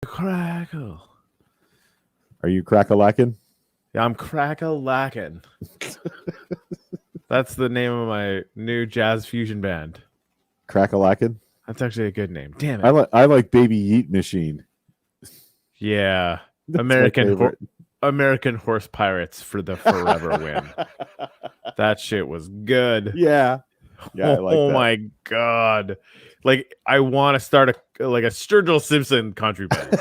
Crackle. Are you crack-a-lackin'? Yeah, I'm crack-a-lackin'. That's the name of my new jazz fusion band. Crack-a-lackin'? That's actually a good name. Damn it. I like Baby Yeet Machine. Yeah. That's American Horse Pirates for the forever win. That shit was good. Yeah. Yeah, I like that. My god. Like I want to start a Sturgill Simpson country band.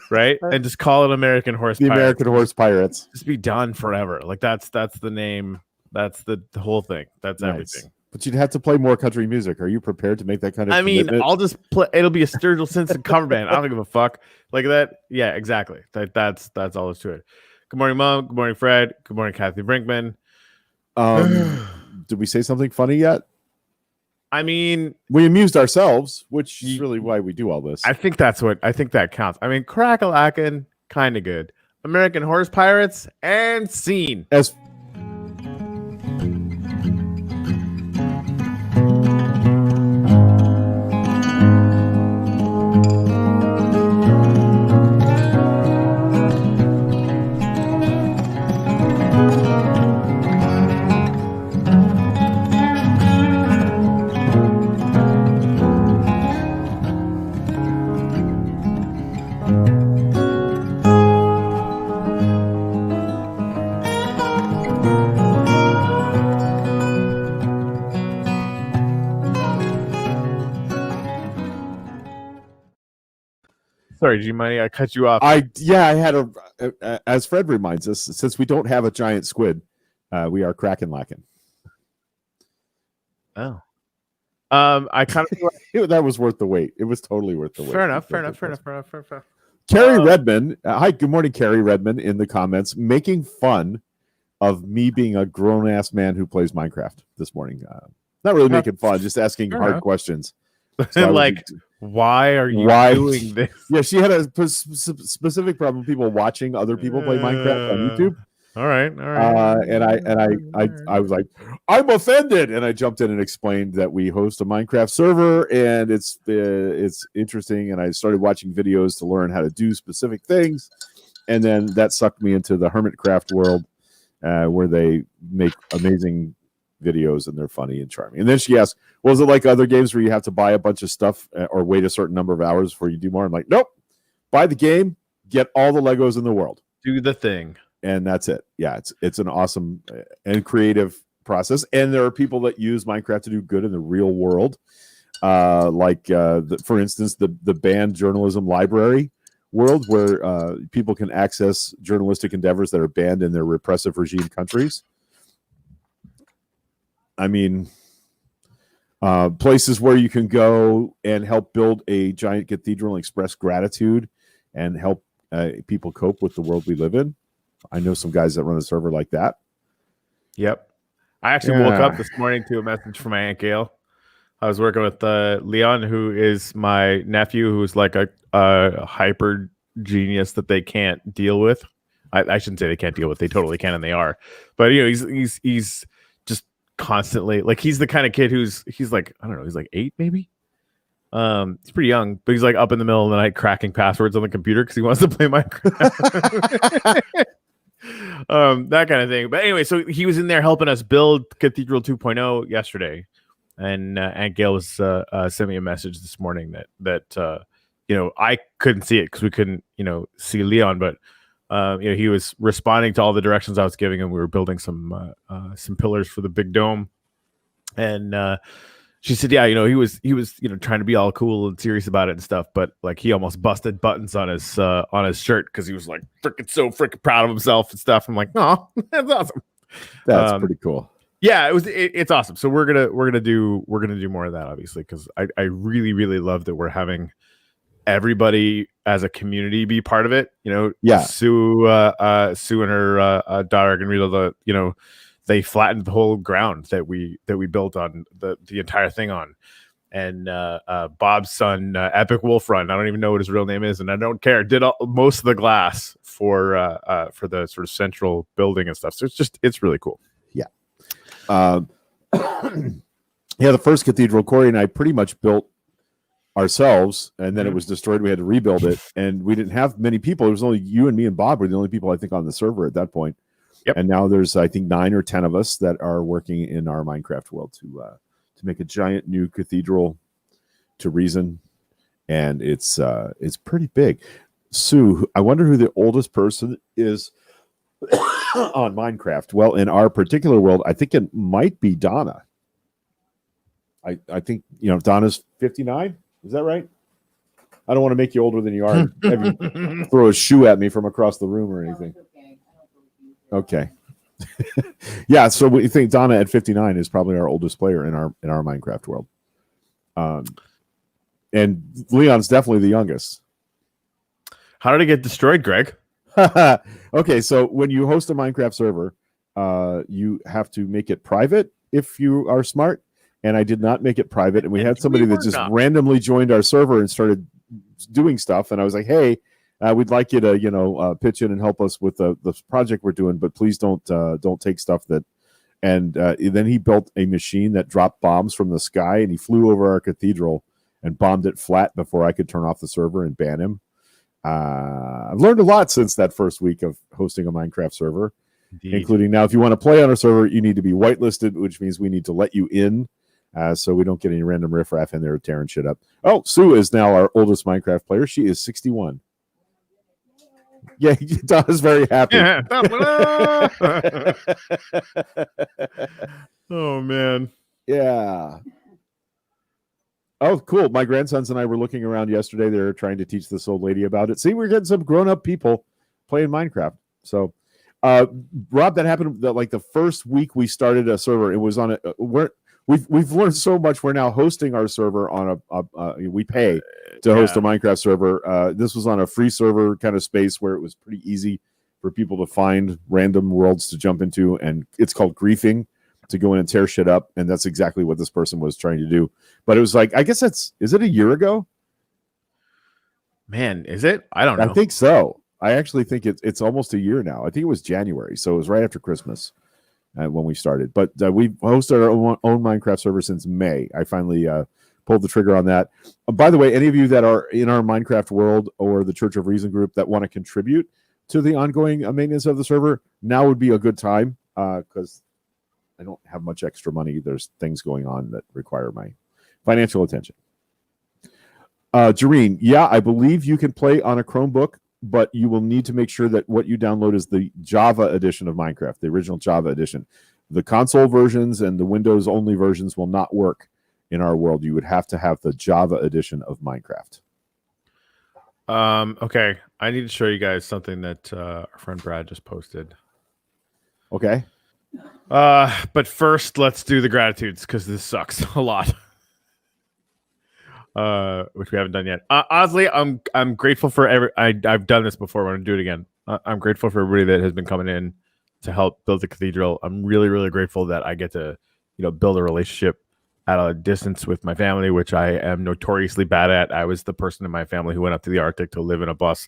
Right? And just call it American Horse Pirates. American Horse Pirates. Just be done forever. Like that's the name. That's the whole thing. That's nice. Everything. But you'd have to play more country music. Are you prepared to make that kind of commitment? I'll just play. It'll be a Sturgill Simpson cover band. I don't give a fuck. Like that. Yeah, exactly. That's all there's to it. Good morning, Mom. Good morning, Fred. Good morning, Kathy Brinkman. Did we say something funny yet? I mean, we amused ourselves, which is really why we do all this. I think that counts. I mean, crack-a-lackin', kind of good. American Horse Pirates and scene. As Sorry, do you mind? I cut you off. I had as Fred reminds us, since we don't have a giant squid, we are crack-a-lackin'. Oh. I kind of that was worth the wait. It was totally worth the wait. Fair enough. Carrie Redmond. Hi, good morning, Carrie Redmond in the comments, making fun of me being a grown-ass man who plays Minecraft this morning. Not really making fun, just asking hard questions. So why are you doing this? Yeah, she had a specific problem with people watching other people play Minecraft on YouTube. All right. And I was like, I'm offended, and I jumped in and explained that we host a Minecraft server, and it's interesting. And I started watching videos to learn how to do specific things, and then that sucked me into the Hermitcraft world, where they make amazing videos and they're funny and charming. And then she asked, well, is it like other games where you have to buy a bunch of stuff or wait a certain number of hours before you do more? I'm like, nope. Buy the game, get all the Legos in the world, do the thing, and that's it. Yeah, it's an awesome and creative process. And there are people that use Minecraft to do good in the real world, for instance, the banned journalism library world, where people can access journalistic endeavors that are banned in their repressive regime countries. I mean, places where you can go and help build a giant cathedral and express gratitude and help people cope with the world we live in. I know some guys that run a server like that. Yep. I actually woke up this morning to a message from my Aunt Gail. I was working with Leon, who is my nephew, who's like a hyper genius that they can't deal with. I shouldn't say they can't deal with. They totally can, and they are. But he's just constantly, like, he's the kind of kid he's like, I don't know, he's like 8 maybe. He's pretty young, but he's like up in the middle of the night cracking passwords on the computer because he wants to play Minecraft. That kind of thing. But anyway, so he was in there helping us build Cathedral 2.0 yesterday, and Aunt Gail was sent me a message this morning that I couldn't see it because we couldn't see Leon, but he was responding to all the directions I was giving him. We were building some pillars for the big dome, and she said, yeah, he was trying to be all cool and serious about it and stuff, but like he almost busted buttons on his shirt because he was like freaking proud of himself and stuff. I'm like, oh, that's awesome. That's pretty cool. Yeah, it's awesome. So we're gonna do more of that, obviously, because I really, really love that we're having everybody as a community be part of it. Yeah. Sue and her daughter are gonna be able to, they flattened the whole ground that we built on the entire thing on. And Bob's son, Epic Wolf Run, I don't even know what his real name is, and I don't care, did most of the glass for the sort of central building and stuff. So it's really cool. Yeah. The first cathedral, Corey and I pretty much built ourselves, and then it was destroyed. We had to rebuild it, and we didn't have many people. It was only you and me and Bob were the only people I think on the server at that point. Yep. And now there's I think 9 or 10 of us that are working in our Minecraft world to make a giant new cathedral to Reason, and it's pretty big. Sue, I wonder who the oldest person is on Minecraft. Well, in our particular world, I think it might be Donna. I think Donna's 59. Is that right? I don't want to make you older than you are. Have you throw a shoe at me from across the room or anything. Okay. Yeah, so we think Donna at 59 is probably our oldest player in our Minecraft world. And Leon's definitely the youngest. How did it get destroyed, Greg? Okay, so when you host a Minecraft server, you have to make it private if you are smart. And I did not make it private. And we had somebody that just randomly joined our server and started doing stuff. And I was like, hey, we'd like you to, pitch in and help us with the project we're doing, but please don't take stuff that. And then he built a machine that dropped bombs from the sky, and he flew over our cathedral and bombed it flat before I could turn off the server and ban him. I've learned a lot since that first week of hosting a Minecraft server, including now if you want to play on our server, you need to be whitelisted, which means we need to let you in. So we don't get any random riffraff in there tearing shit up. Oh, Sue is now our oldest Minecraft player. She is 61. Yeah, Donna's very happy. Oh, man. Yeah. Oh, cool. My grandsons and I were looking around yesterday. They were trying to teach this old lady about it. See, we're getting some grown-up people playing Minecraft. So, Rob, that happened like the first week we started a server. It was on We've learned so much. We're now hosting our server on we pay to host a Minecraft server. This was on a free server kind of space where it was pretty easy for people to find random worlds to jump into, and it's called griefing, to go in and tear shit up, and that's exactly what this person was trying to do. But it was like, I guess is it a year ago? Man, is it? I don't know. I think so. I actually think it's almost a year now. I think it was January, so it was right after Christmas. When we started, but we've hosted our own Minecraft server since May. I finally pulled the trigger on that. By the way, any of you that are in our Minecraft world or the Church of Reason group that want to contribute to the ongoing maintenance of the server, now would be a good time because I don't have much extra money. There's things going on that require my financial attention. Jareen, yeah, I believe you can play on a Chromebook, but you will need to make sure that what you download is the Java edition of Minecraft, the original Java edition. The console versions and the Windows-only versions will not work in our world. You would have to have the Java edition of Minecraft. Okay, I need to show you guys something that our friend Brad just posted. Okay. But first, let's do the gratitudes, because this sucks a lot. Which we haven't done yet. Honestly, I'm grateful for I've done this before. I'm going to do it again. I'm grateful for everybody that has been coming in to help build the cathedral. I'm really, really grateful that I get to, build a relationship at a distance with my family, which I am notoriously bad at. I was the person in my family who went up to the Arctic to live in a bus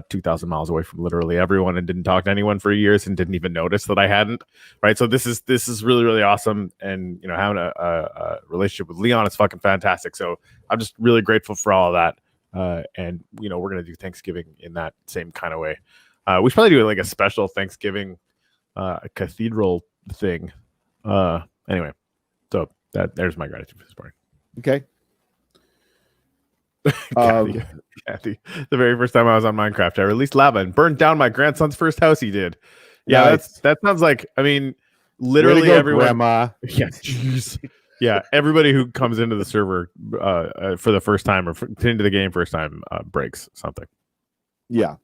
2,000 miles away from literally everyone and didn't talk to anyone for years and didn't even notice that I hadn't. Right. So this is really, really awesome. And, having a relationship with Leon is fucking fantastic. So I'm just really grateful for all of that. And, we're going to do Thanksgiving in that same kind of way. We should probably do like a special Thanksgiving cathedral thing. Anyway, so there's my gratitude for this morning. Okay. Kathy, the very first time I was on Minecraft, I released lava and burned down my grandson's first house he did. Yeah, nice. That sounds like, literally everyone. Grandma. Yeah, jeez. Yeah, everybody who comes into the server for the first time or into the game first time breaks something. Yeah.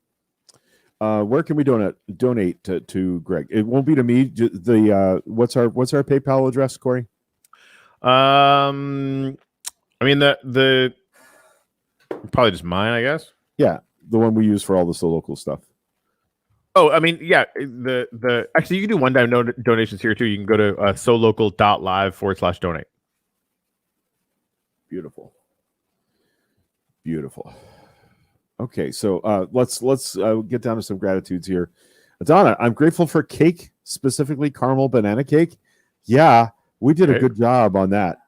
Where can we donate to Greg? It won't be to me. What's our PayPal address, Corey? The probably just mine, I guess. Yeah, the one we use for all this local stuff. Oh, yeah. Actually, you can do one-time donations here too. You can go to solocal.live/donate. Beautiful. Okay, so let's get down to some gratitudes here. Donna, I'm grateful for cake, specifically caramel banana cake. Yeah, we did a good job on that.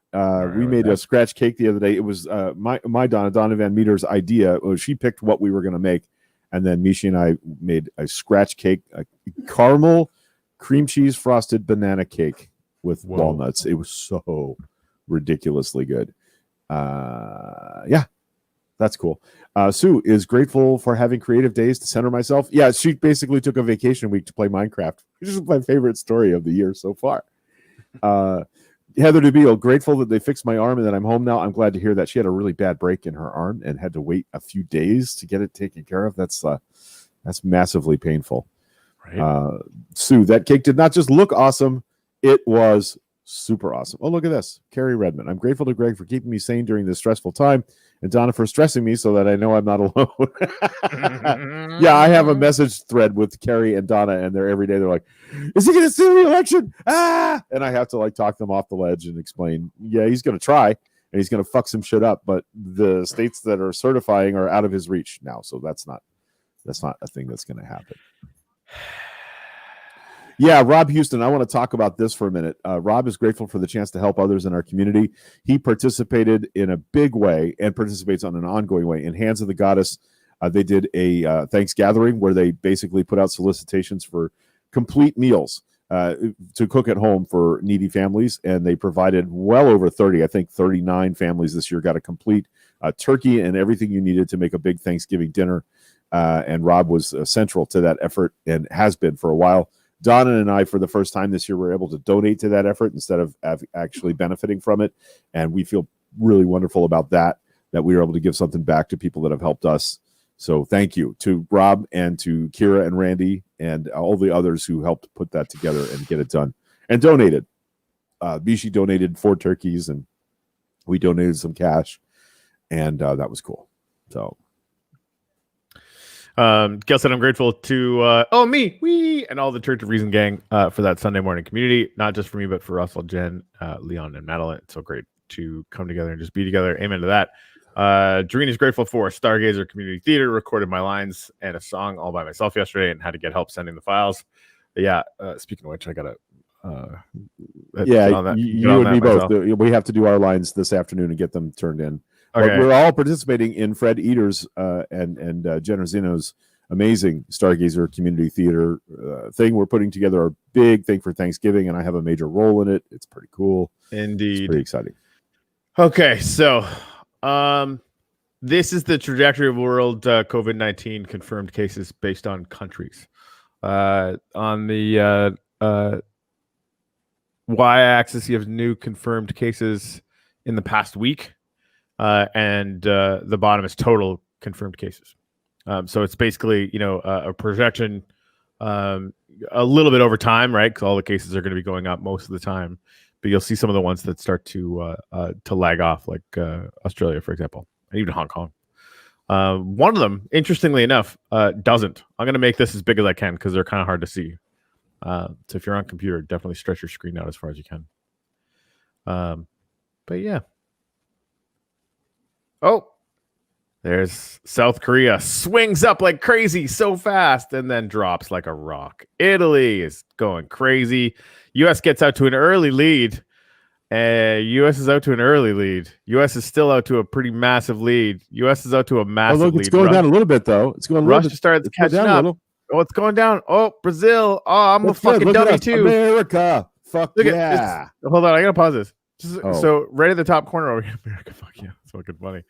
We made a scratch cake the other day. It was my Donna Van Meter's idea. She picked what we were going to make, and then Mishi and I made a scratch cake, a caramel cream cheese frosted banana cake with walnuts. It was so ridiculously good. Yeah, that's cool. Sue is grateful for having creative days to center myself. Yeah, she basically took a vacation week to play Minecraft, which is my favorite story of the year so far. Heather DeBeal, grateful that they fixed my arm and that I'm home now. I'm glad to hear that. She had a really bad break in her arm and had to wait a few days to get it taken care of. That's massively painful. Right. Sue, that cake did not just look awesome, it was super awesome. Oh, look at this. Carrie Redmond. I'm grateful to Greg for keeping me sane during this stressful time, and Donna for stressing me so that I know I'm not alone. Yeah, I have a message thread with Carrie and Donna, and they're every day. They're like, "Is he going to steal the election?" And I have to like talk them off the ledge and explain. Yeah, he's going to try, and he's going to fuck some shit up. But the states that are certifying are out of his reach now, so that's not a thing that's going to happen. Yeah, Rob Houston, I want to talk about this for a minute. Rob is grateful for the chance to help others in our community. He participated in a big way and participates on an ongoing way. In Hands of the Goddess, they did a Thanksgiving where they basically put out solicitations for complete meals to cook at home for needy families, and they provided well over 30, I think 39 families this year got a complete turkey and everything you needed to make a big Thanksgiving dinner. And Rob was central to that effort and has been for a while. Donna and I, for the first time this year, were able to donate to that effort instead of actually benefiting from it. And we feel really wonderful about that we were able to give something back to people that have helped us. So thank you to Rob and to Kira and Randy and all the others who helped put that together and get it done and donated. Bishi donated 4 turkeys and we donated some cash, and that was cool. So Gail said, I'm grateful to me and all the Church of Reason gang for that Sunday morning community, not just for me, but for Russell, Jen, Leon, and Madeline. It's so great to come together and just be together. Amen to that. Doreen is grateful for Stargazer Community Theater, recorded my lines and a song all by myself yesterday and had to get help sending the files. But yeah, speaking of which, I gotta you and me both. We have to do our lines this afternoon and get them turned in. Okay. We're all participating in Fred Eater's and Jen Rosino's amazing Stargazer Community Theater thing. We're putting together a big thing for Thanksgiving, and I have a major role in it. It's pretty cool. Indeed. It's pretty exciting. Okay, so this is the trajectory of world COVID-19 confirmed cases based on countries. On the y-axis, you have new confirmed cases in the past week. And the bottom is total confirmed cases. So it's basically, a projection a little bit over time, right? Because all the cases are going to be going up most of the time. But you'll see some of the ones that start to lag off, like Australia, for example, and even Hong Kong. One of them, interestingly enough, doesn't. I'm going to make this as big as I can because they're kind of hard to see. So if you're on computer, definitely stretch your screen out as far as you can. But yeah. Oh, there's South Korea. Swings up like crazy so fast and then drops like a rock. Italy is going crazy. U.S. gets out to an early lead. U.S. is out to an early lead. U.S. is still out to a pretty massive lead. U.S. is out to a massive lead. It's going down a little bit, though. It's going. Russia starts catching up. Oh, it's going down. Oh, Brazil. Oh, I'm a fucking dummy too. America. Fuck yeah. Hold on, I gotta pause this. So right at the top corner over here, America, fuck yeah, it's fucking funny.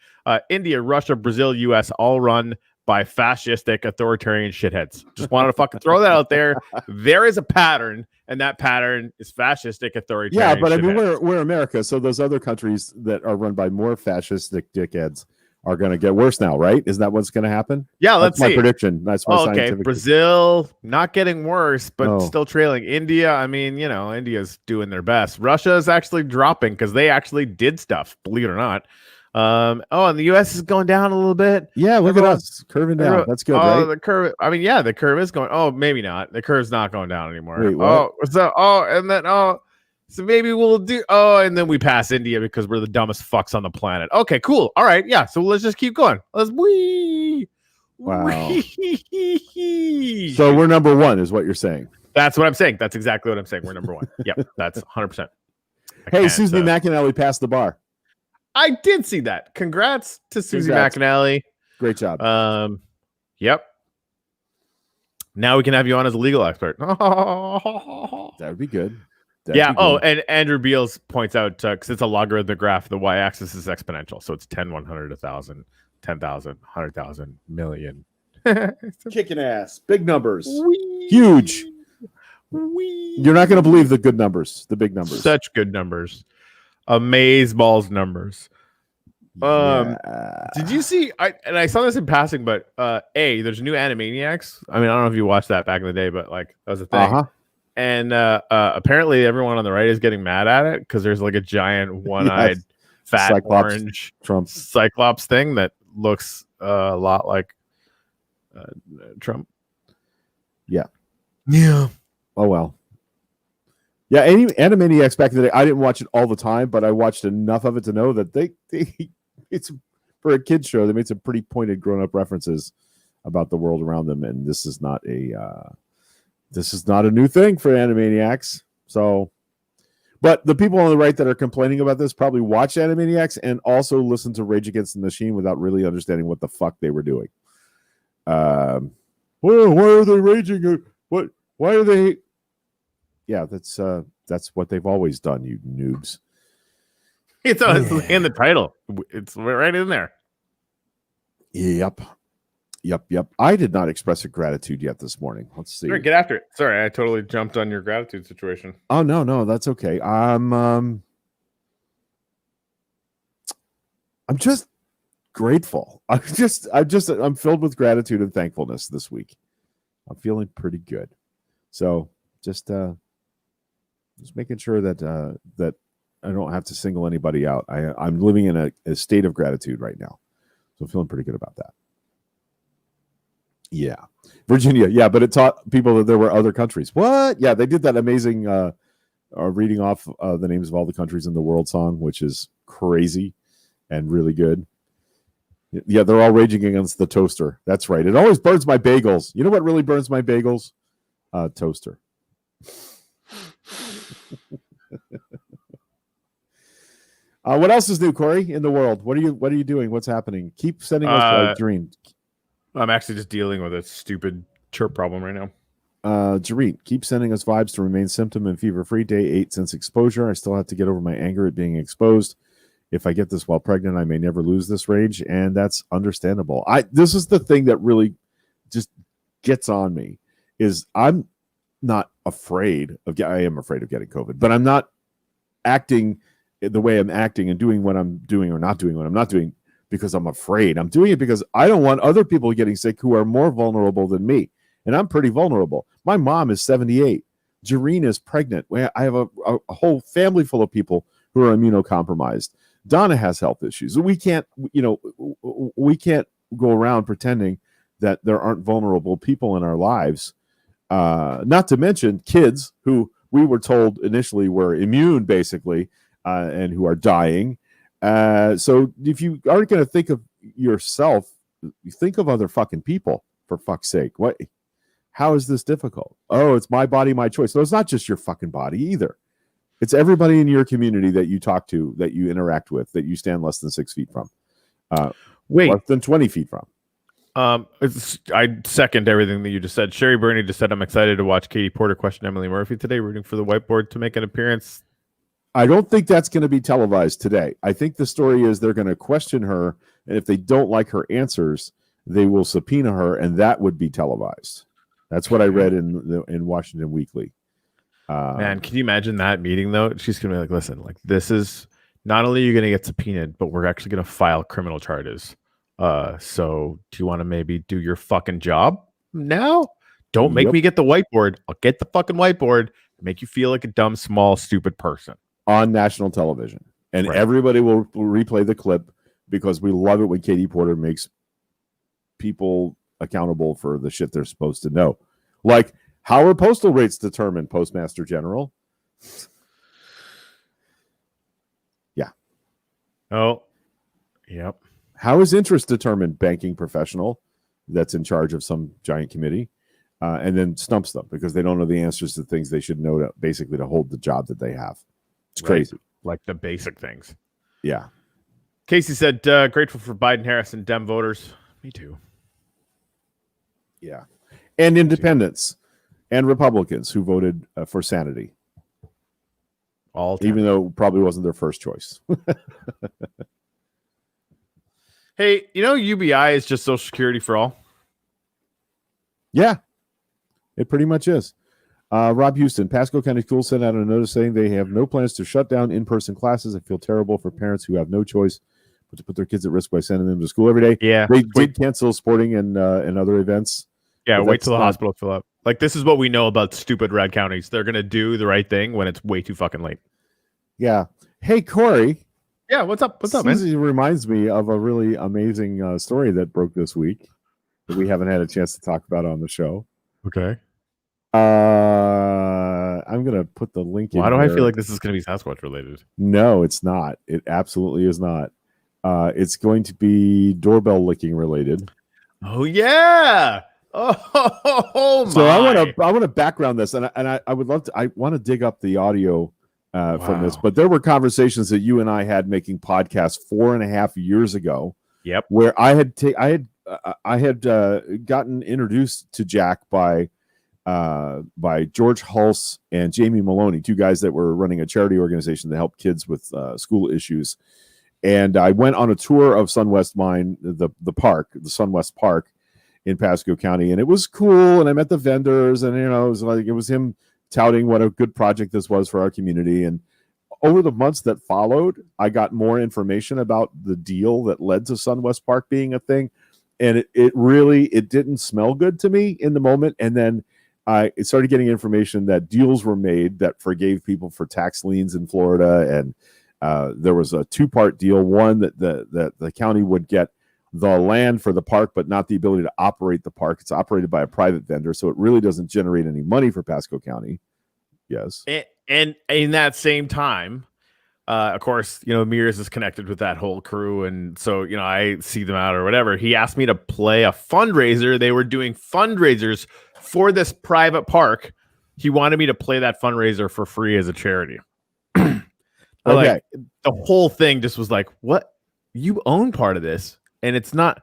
India, Russia, Brazil, U.S. all run by fascistic authoritarian shitheads. Just wanted to fucking throw that out there. There is a pattern, and that pattern is fascistic authoritarian. Yeah, but shitheads. I mean, we're America, so those other countries that are run by more fascistic dickheads are going to get worse now, right? Isn't that what's going to happen? Yeah, let's see. That's my prediction. That's my scientific. Brazil not getting worse, but still trailing. India, I mean, India's doing their best. Russia is actually dropping because they actually did stuff, believe it or not. And the U.S. is going down a little bit. Yeah, look at us curving down. That's good, right? The curve. I mean, yeah, the curve is going. Oh, maybe not. The curve's not going down anymore. Wait, what? So maybe we'll do. Oh, and then we pass India because we're the dumbest fucks on the planet. Okay, cool. All right, yeah. So let's just keep going. Let's Wow. So we're number one, is what you're saying. That's what I'm saying. That's exactly what I'm saying. We're number one. Yep, that's 100%. Hey, Susie McAnally passed the bar. I did see that. Congrats to Susie McAnally. Great job. Yep. Now we can have you on as a legal expert. That would be good. And Andrew Beals points out, because it's a logarithmic graph, the y-axis is exponential. So it's 10, 100, 1,000, 10,000, 100,000, million. Kicking ass. Big numbers. Huge. You're not going to believe the good numbers, the big numbers. Such good numbers. Amazeballs numbers. Did you see? I saw this in passing, but there's a new Animaniacs. I mean, I don't know if you watched that back in the day, but like that was a thing. And apparently, everyone on the right is getting mad at it because there's like a giant one-eyed, fat Cyclops, orange Trump Cyclops thing that looks a lot like Trump. Yeah. Yeah. Oh well. Yeah, Animaniacs back in the day, I didn't watch it all the time, but I watched enough of it to know that it's for a kid's show. They made some pretty pointed grown-up references about the world around them, and this is not a new thing for Animaniacs. So, but the people on the right that are complaining about this probably watch Animaniacs and also listen to Rage Against the Machine without really understanding what the fuck they were doing. Well, why are they raging? What? Why are they? Yeah, that's what they've always done, you noobs. It's in the title. It's right in there. Yep. I did not express a gratitude yet this morning. Let's see. Sure, get after it. Sorry, I totally jumped on your gratitude situation. Oh no, that's okay. I'm just grateful. I'm filled with gratitude and thankfulness this week. I'm feeling pretty good. So just making sure that I don't have to single anybody out. I'm living in a state of gratitude right now. So I'm feeling pretty good about that. Yeah. Virginia. Yeah, but it taught people that there were other countries. What? Yeah, they did that amazing reading off the names of all the countries in the world song, which is crazy and really good. Yeah, they're all raging against the toaster. That's right. It always burns my bagels. You know what really burns my bagels? Toaster. What else is new, Corey, in the world? What are you doing? What's happening? Keep sending us Jareen. I'm actually just dealing with a stupid chirp problem right now. Jareen, keep sending us vibes to remain symptom and fever free. Day 8 since exposure. I still have to get over my anger at being exposed. If I get this while pregnant, I may never lose this rage, and that's understandable. This is the thing that really just gets on me. Is I'm not afraid of. I am afraid of getting COVID, but I'm not acting the way I'm acting and doing what I'm doing or not doing what I'm not doing because I'm afraid. I'm doing it because I don't want other people getting sick who are more vulnerable than me, and I'm pretty vulnerable. My mom is 78. Jareen is pregnant. I have a whole family full of people who are immunocompromised. Donna has health issues. We can't go around pretending that there aren't vulnerable people in our lives. Not to mention kids who we were told initially were immune, basically, and who are dying. So if you aren't going to think of yourself, you think of other fucking people, for fuck's sake. What? How is this difficult? Oh, it's my body, my choice. No, it's not just your fucking body either. It's everybody in your community that you talk to, that you interact with, that you stand less than 6 feet from. Less than 20 feet from. I second everything that you just said. Sherry Burney just said, I'm excited to watch Katie Porter question Emily Murphy today, rooting for the whiteboard to make an appearance. I don't think that's going to be televised today. I think the story is they're going to question her, and if they don't like her answers, they will subpoena her, and that would be televised. That's what I read in Washington Weekly. Man, can you imagine that meeting though? She's gonna be like, listen, like this is not only are you gonna get subpoenaed, but we're actually gonna file criminal charges. So do you want to maybe do your fucking job now? Don't make me get the whiteboard. I'll get the fucking whiteboard, make you feel like a dumb, small, stupid person on national television. And everybody will replay the clip because we love it when Katie Porter makes people accountable for the shit they're supposed to know. Like, how are postal rates determined, Postmaster General? Yeah. Oh, yep. How is interest determined, banking professional that's in charge of some giant committee, and then stumps them because they don't know the answers to things they should know to basically to hold the job that they have. It's crazy. like the basic things. Yeah. Casey said, grateful for Biden, Harris, and Dem voters. Me too. Yeah. And independents and Republicans who voted for sanity. All 10. Even though it probably wasn't their first choice. Hey, UBI is just Social Security for all? Yeah, it pretty much is. Rob Houston, Pasco County Schools sent out a notice saying they have no plans to shut down in-person classes. I feel terrible for parents who have no choice but to put their kids at risk by sending them to school every day. Yeah. They did cancel sporting and other events. Yeah, wait till the hospital fill up. Like, this is what we know about stupid red counties. They're going to do the right thing when it's way too fucking late. Yeah. Hey, Corey. Yeah, what's up? What's up, man? It reminds me of a really amazing story that broke this week that we haven't had a chance to talk about on the show. Okay. I'm going to put the link in. Why do I feel like this is going to be Sasquatch related? No, it's not. It absolutely is not. It's going to be doorbell licking related. Oh, yeah. Oh, my. So I want to background this, and I would love to. I want to dig up the audio from this, but there were conversations that you and I had making podcasts 4.5 years ago. Yep. Where I had gotten introduced to Jack by George Hulse and Jamie Maloney, two guys that were running a charity organization that helped kids with school issues. And I went on a tour of Sunwest Mine, the park, the Sunwest Park in Pasco County, and it was cool. And I met the vendors, and it was him touting what a good project this was for our community. And over the months that followed, I got more information about the deal that led to Sunwest Park being a thing. And it really didn't smell good to me in the moment. And then I started getting information that deals were made that forgave people for tax liens in Florida. And there was a 2-part deal. One, that the county would get the land for the park, but not the ability to operate the park. It's operated by a private vendor, so it really doesn't generate any money for Pasco County. Yes. And in that same time, of course, Mears is connected with that whole crew. And so, I see them out or whatever. He asked me to play a fundraiser. They were doing fundraisers for this private park. He wanted me to play that fundraiser for free as a charity. Okay. Like, the whole thing just was like, what? You own part of this, and it's not.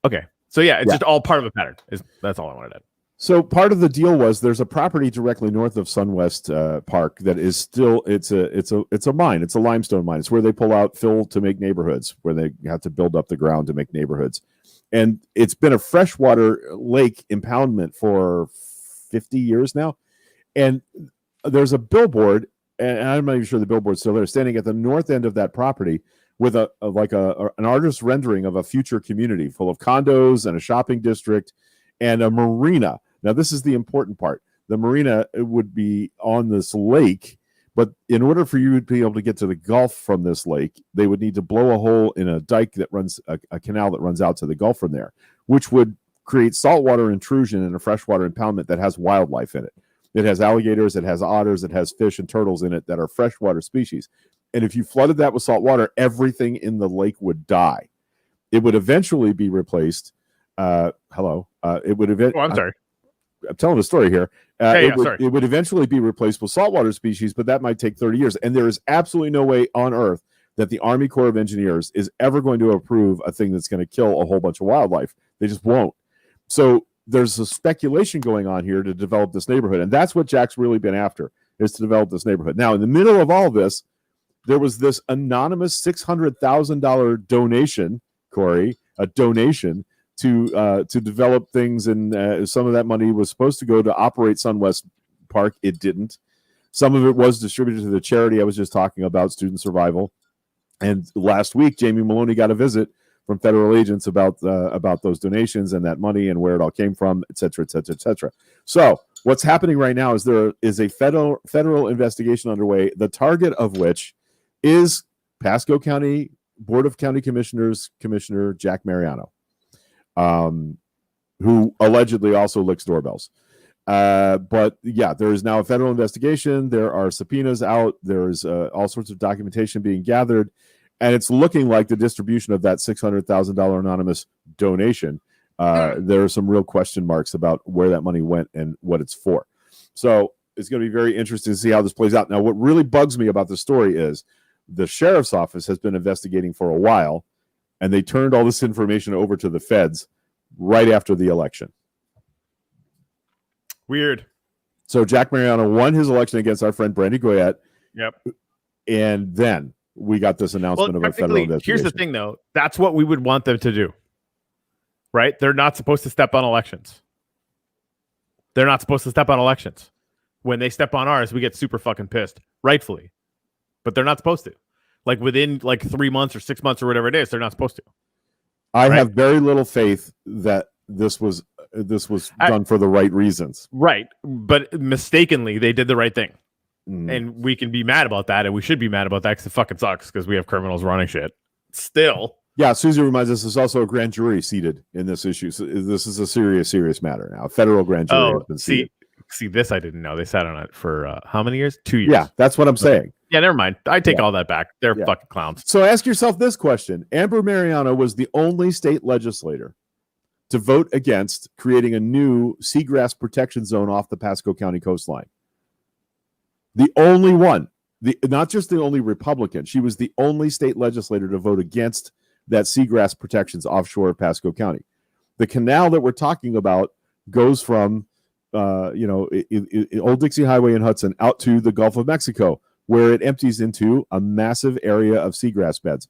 Okay. So, it's just all part of a pattern. That's all I wanted to add. So part of the deal was there's a property directly north of Sunwest Park that is still it's a mine. It's a limestone mine. It's where they pull out fill to make neighborhoods, where they have to build up the ground to make neighborhoods. And it's been a freshwater lake impoundment for 50 years now. And there's a billboard, and I'm not even sure the billboard's still there, standing at the north end of that property with an artist's rendering of a future community full of condos and a shopping district and a marina. Now, this is the important part. The marina would be on this lake, but in order for you to be able to get to the Gulf from this lake, they would need to blow a hole in a dike that runs a canal that runs out to the Gulf from there, which would create saltwater intrusion in a freshwater impoundment that has wildlife in it. It has alligators, it has otters, it has fish and turtles in it that are freshwater species. And if you flooded that with salt water, everything in the lake would die. It would eventually be replaced. It would eventually. Oh, I'm sorry. I'm telling a story here. Sorry. It would eventually be replaced with saltwater species, but that might take 30 years. And there is absolutely no way on earth that the Army Corps of Engineers is ever going to approve a thing that's going to kill a whole bunch of wildlife. They just won't. So there's a speculation going on here to develop this neighborhood. And that's what Jack's really been after, is to develop this neighborhood. Now, in the middle of all this, there was this anonymous $600,000 donation, Corey, a donation to develop things, and some of that money was supposed to go to operate Sunwest Park. It didn't. Some of it was distributed to the charity I was just talking about, Student Survival. And last week, Jamie Maloney got a visit from federal agents about those donations and that money and where it all came from, et cetera, et cetera, et cetera. So what's happening right now is there is a federal investigation underway, the target of which is Pasco County Board of County Commissioners Commissioner Jack Mariano, who allegedly also licks doorbells. But yeah, there is now a federal investigation. There are subpoenas out. There's all sorts of documentation being gathered. And it's looking like the distribution of that $600,000 anonymous donation. There are some real question marks about where that money went and what it's for. So it's going to be very interesting to see how this plays out. Now, what really bugs me about the story is the sheriff's office has been investigating for a while, and they turned all this information over to the feds right after the election. Weird. So Jack Mariano won his election against our friend Brandy Goyette. Yep. And then we got this announcement of a federal investigation. Here's the thing, though. That's what we would want them to do. Right? They're not supposed to step on elections. They're not supposed to step on elections. When they step on ours, we get super fucking pissed. Rightfully. But they're not supposed to. Like within like 3 months or 6 months or whatever it is, they're not supposed to. I have very little faith that this was done for the right reasons. Right. But mistakenly, they did the right thing. And we can be mad about that, and we should be mad about that because it fucking sucks because we have criminals running shit. Still. Yeah, Susie reminds us there's also a grand jury seated in this issue. So this is a serious matter now. A federal grand jury has been seated. See, this I didn't know. They sat on it for how many years? 2 years. Yeah, that's what I'm saying. Yeah, never mind. I take all that back. They're fucking clowns. So ask yourself this question. Amber Mariano was the only state legislator to vote against creating a new seagrass protection zone off the Pasco County coastline. The only one, not just the only Republican. She was the only state legislator to vote against that seagrass protections offshore of Pasco County. The canal that we're talking about goes from, Old Dixie Highway in Hudson out to the Gulf of Mexico, where it empties into a massive area of seagrass beds.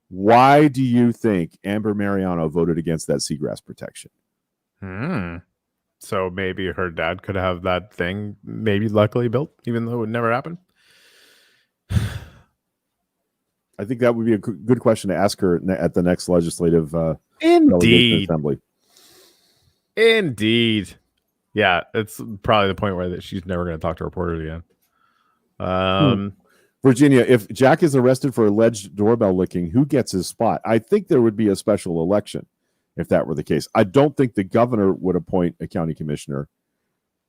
Why do you think Amber Mariano voted against that seagrass protection? So maybe her dad could have that thing maybe luckily built, even though it would never happen. I think that would be a good question to ask her at the next legislative assembly. Indeed. Yeah, it's probably the point where she's never going to talk to reporters again. Virginia, if Jack is arrested for alleged doorbell licking, who gets his spot? I think there would be a special election if that were the case. I don't think the governor would appoint a county commissioner.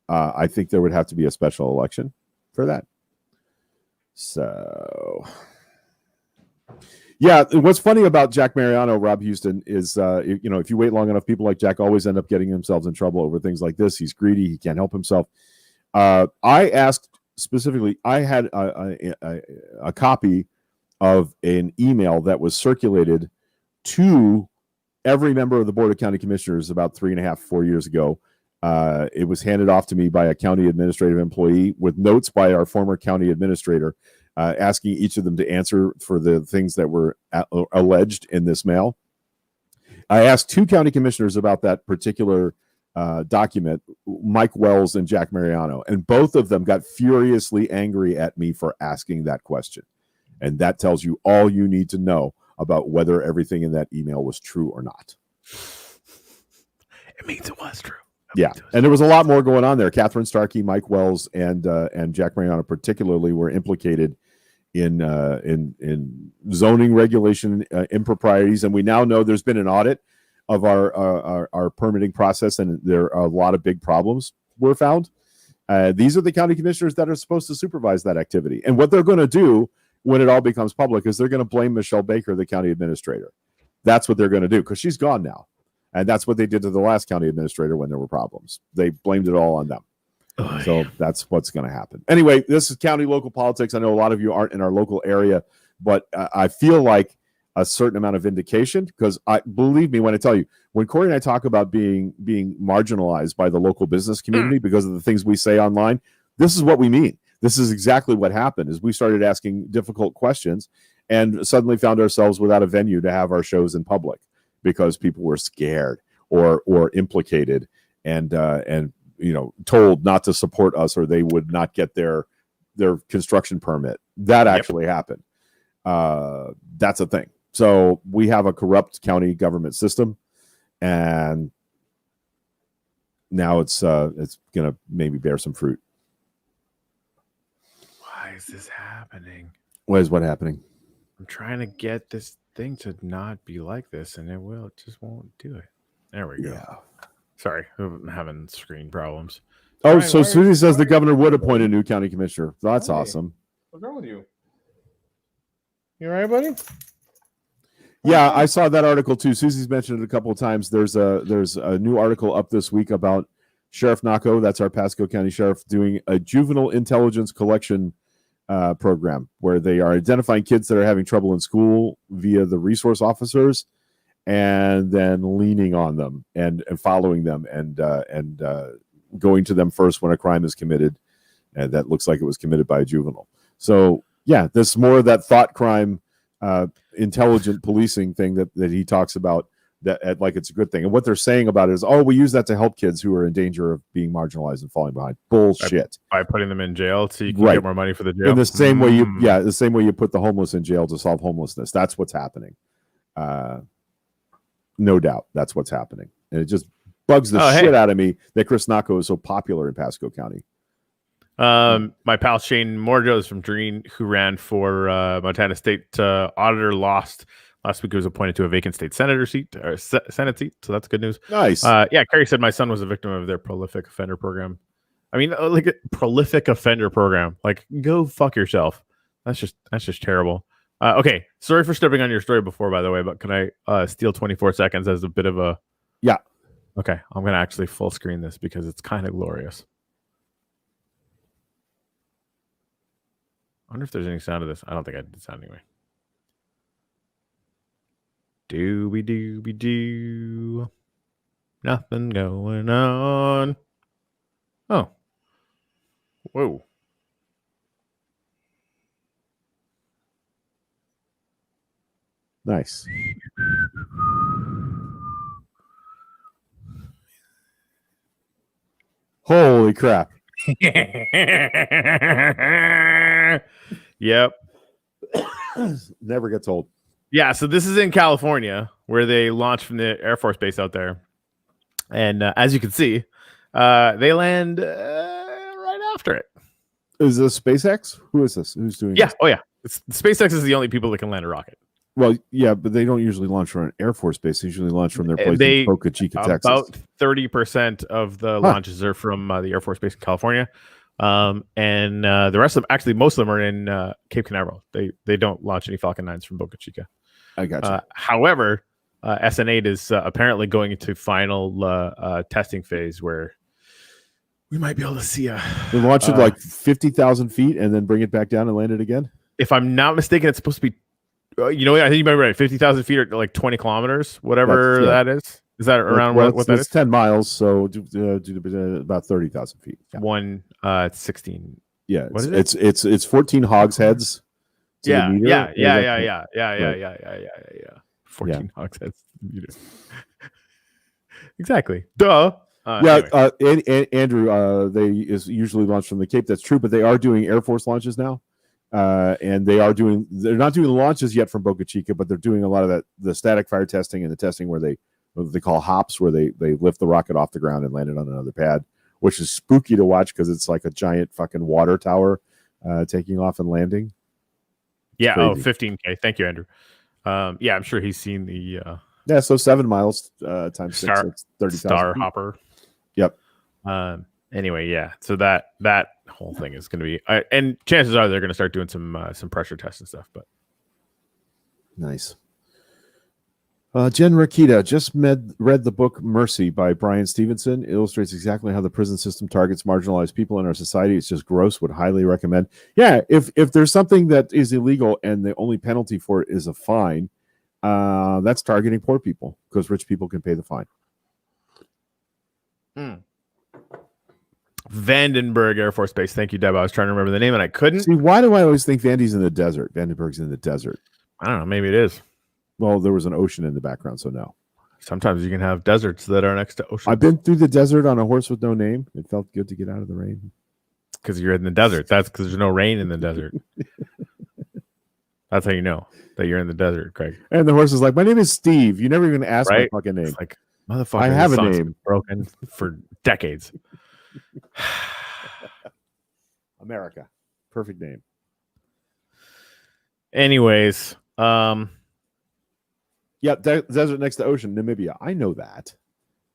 I think there would have to be a special election for that. So, yeah, what's funny about Jack Mariano, Rob Houston, is, if you wait long enough, people like Jack always end up getting themselves in trouble over things like this. He's greedy. He can't help himself. I asked specifically, I had a copy of an email that was circulated to every member of the Board of County Commissioners about 4 years ago. It was handed off to me by a county administrative employee with notes by our former county administrator, asking each of them to answer for the things that were alleged in this mail. I asked 2 county commissioners about that particular document, Mike Wells and Jack Mariano, and both of them got furiously angry at me for asking that question. And that tells you all you need to know about whether everything in that email was true or not. It means it was true. Yeah, and there was a lot more going on there. Catherine Starkey, Mike Wells, and Jack Mariano particularly were implicated in zoning regulation improprieties, and we now know there's been an audit of our permitting process, and there are a lot of big problems were found. These are the county commissioners that are supposed to supervise that activity, and what they're going to do when it all becomes public is they're going to blame Michelle Baker, the county administrator. That's what they're going to do because she's gone now. And that's what they did to the last county administrator when there were problems. They blamed it all on them. So that's what's going to happen. Anyway, this is county local politics. I know a lot of you aren't in our local area, but I feel like a certain amount of vindication because believe me when I tell you, when Corey and I talk about being marginalized by the local business community because of the things we say online, this is what we mean. This is exactly what happened is we started asking difficult questions and suddenly found ourselves without a venue to have our shows in public because people were scared or implicated and told not to support us or they would not get their construction permit. That actually happened. That's a thing. So we have a corrupt county government system, and now it's going to maybe bear some fruit. Why is this happening? What happening? I'm trying to get this thing to not be like this, and it just won't do it. There we go. Yeah. Sorry, I'm having screen problems. Oh, so Susie says the governor would appoint a new county commissioner. That's awesome. What's wrong with you? You all right, buddy? Yeah, I saw that article too. Susie's mentioned it a couple of times. There's a new article up this week about Sheriff Naco, that's our Pasco County Sheriff, doing a juvenile intelligence collection program where they are identifying kids that are having trouble in school via the resource officers, and then leaning on them and following them and going to them first when a crime is committed, and that looks like it was committed by a juvenile. So yeah, there's more of that thought crime, intelligent policing thing that he talks about. That like it's a good thing, and what they're saying about it is, oh, we use that to help kids who are in danger of being marginalized and falling behind. Bullshit. By putting them in jail so you can get more money for the jail. In the same way the same way you put the homeless in jail to solve homelessness. That's what's happening. No doubt, that's what's happening, and it just bugs the shit out of me that Chris Naco is so popular in Pasco County. My pal Shane Morjos from Dreen, who ran for Montana State Auditor, lost. Last week he was appointed to a vacant state senator seat or Senate seat, so that's good news. Nice. Yeah, Carrie said my son was a victim of their prolific offender program. I mean, like a prolific offender program. Like, go fuck yourself. That's just terrible. Okay, sorry for stepping on your story before, by the way, but can I steal 24 seconds as a bit of a... Yeah. Okay, I'm going to actually full screen this because it's kind of glorious. I wonder if there's any sound of this. I don't think I did sound anyway. Dooby-dooby-doo. Nothing going on. Oh. Whoa. Nice. Holy crap. Yep. Never gets old. Yeah, so this is in California where they launched from the Air Force Base out there. And as you can see, they land right after it. Is this SpaceX? Who is this? Who's doing this? Oh, yeah. SpaceX is the only people that can land a rocket. Well, yeah, but they don't usually launch from an Air Force base. They usually launch from their place in Boca Chica, Texas. About 30% of the launches are from the Air Force Base in California. And the rest of them, actually, most of them are in Cape Canaveral. They don't launch any Falcon 9s from Boca Chica. I got you. However, SN8 is apparently going into final testing phase where we might be able to see they launch it like 50,000 feet and then bring it back down and land it again? If I'm not mistaken, it's supposed to be, I think you might be right. 50,000 feet or like 20 kilometers, whatever that is. Is that around what that is? It's 10 miles, so about 30,000 feet. Yeah. 16. Yeah. What is it? It's 14 hogsheads. Yeah. 14 hogsheads. Exactly. Duh. Anyway. Andrew, they is usually launched from the Cape. That's true, but they are doing Air Force launches now. And they're not doing launches yet from Boca Chica, but they're doing a lot of the static fire testing and the testing where what they call hops, where they lift the rocket off the ground and land it on another pad, which is spooky to watch because it's like a giant fucking water tower taking off and landing. Yeah. Crazy. 15K. Thank you, Andrew. Yeah, I'm sure he's seen the so 7 miles times 6, it's 30,000 Star feet. Hopper. Yep. Anyway, yeah. So that whole thing is going to be, and chances are they're going to start doing some pressure tests and stuff. But nice. Jen Rakita just read the book Mercy by Brian Stevenson. It illustrates exactly how the prison system targets marginalized people in our society. It's just gross. Would highly recommend. Yeah, if there's something that is illegal and the only penalty for it is a fine, that's targeting poor people because rich people can pay the fine. Vandenberg Air Force Base. Thank you, Deb. I was trying to remember the name and I couldn't. See, why do I always think Vandy's in the desert? Vandenberg's in the desert. I don't know. Maybe it is. Well, there was an ocean in the background, so no. Sometimes you can have deserts that are next to oceans. I've been through the desert on a horse with no name. It felt good to get out of the rain. Because you're in the desert. That's because there's no rain in the desert. That's how you know that you're in the desert, Craig. And the horse is like, my name is Steve. You never even asked my fucking name. It's like, motherfucker, I have a name. Broken for decades. America. Perfect name. Anyways, yeah, desert next to ocean, Namibia. I know that.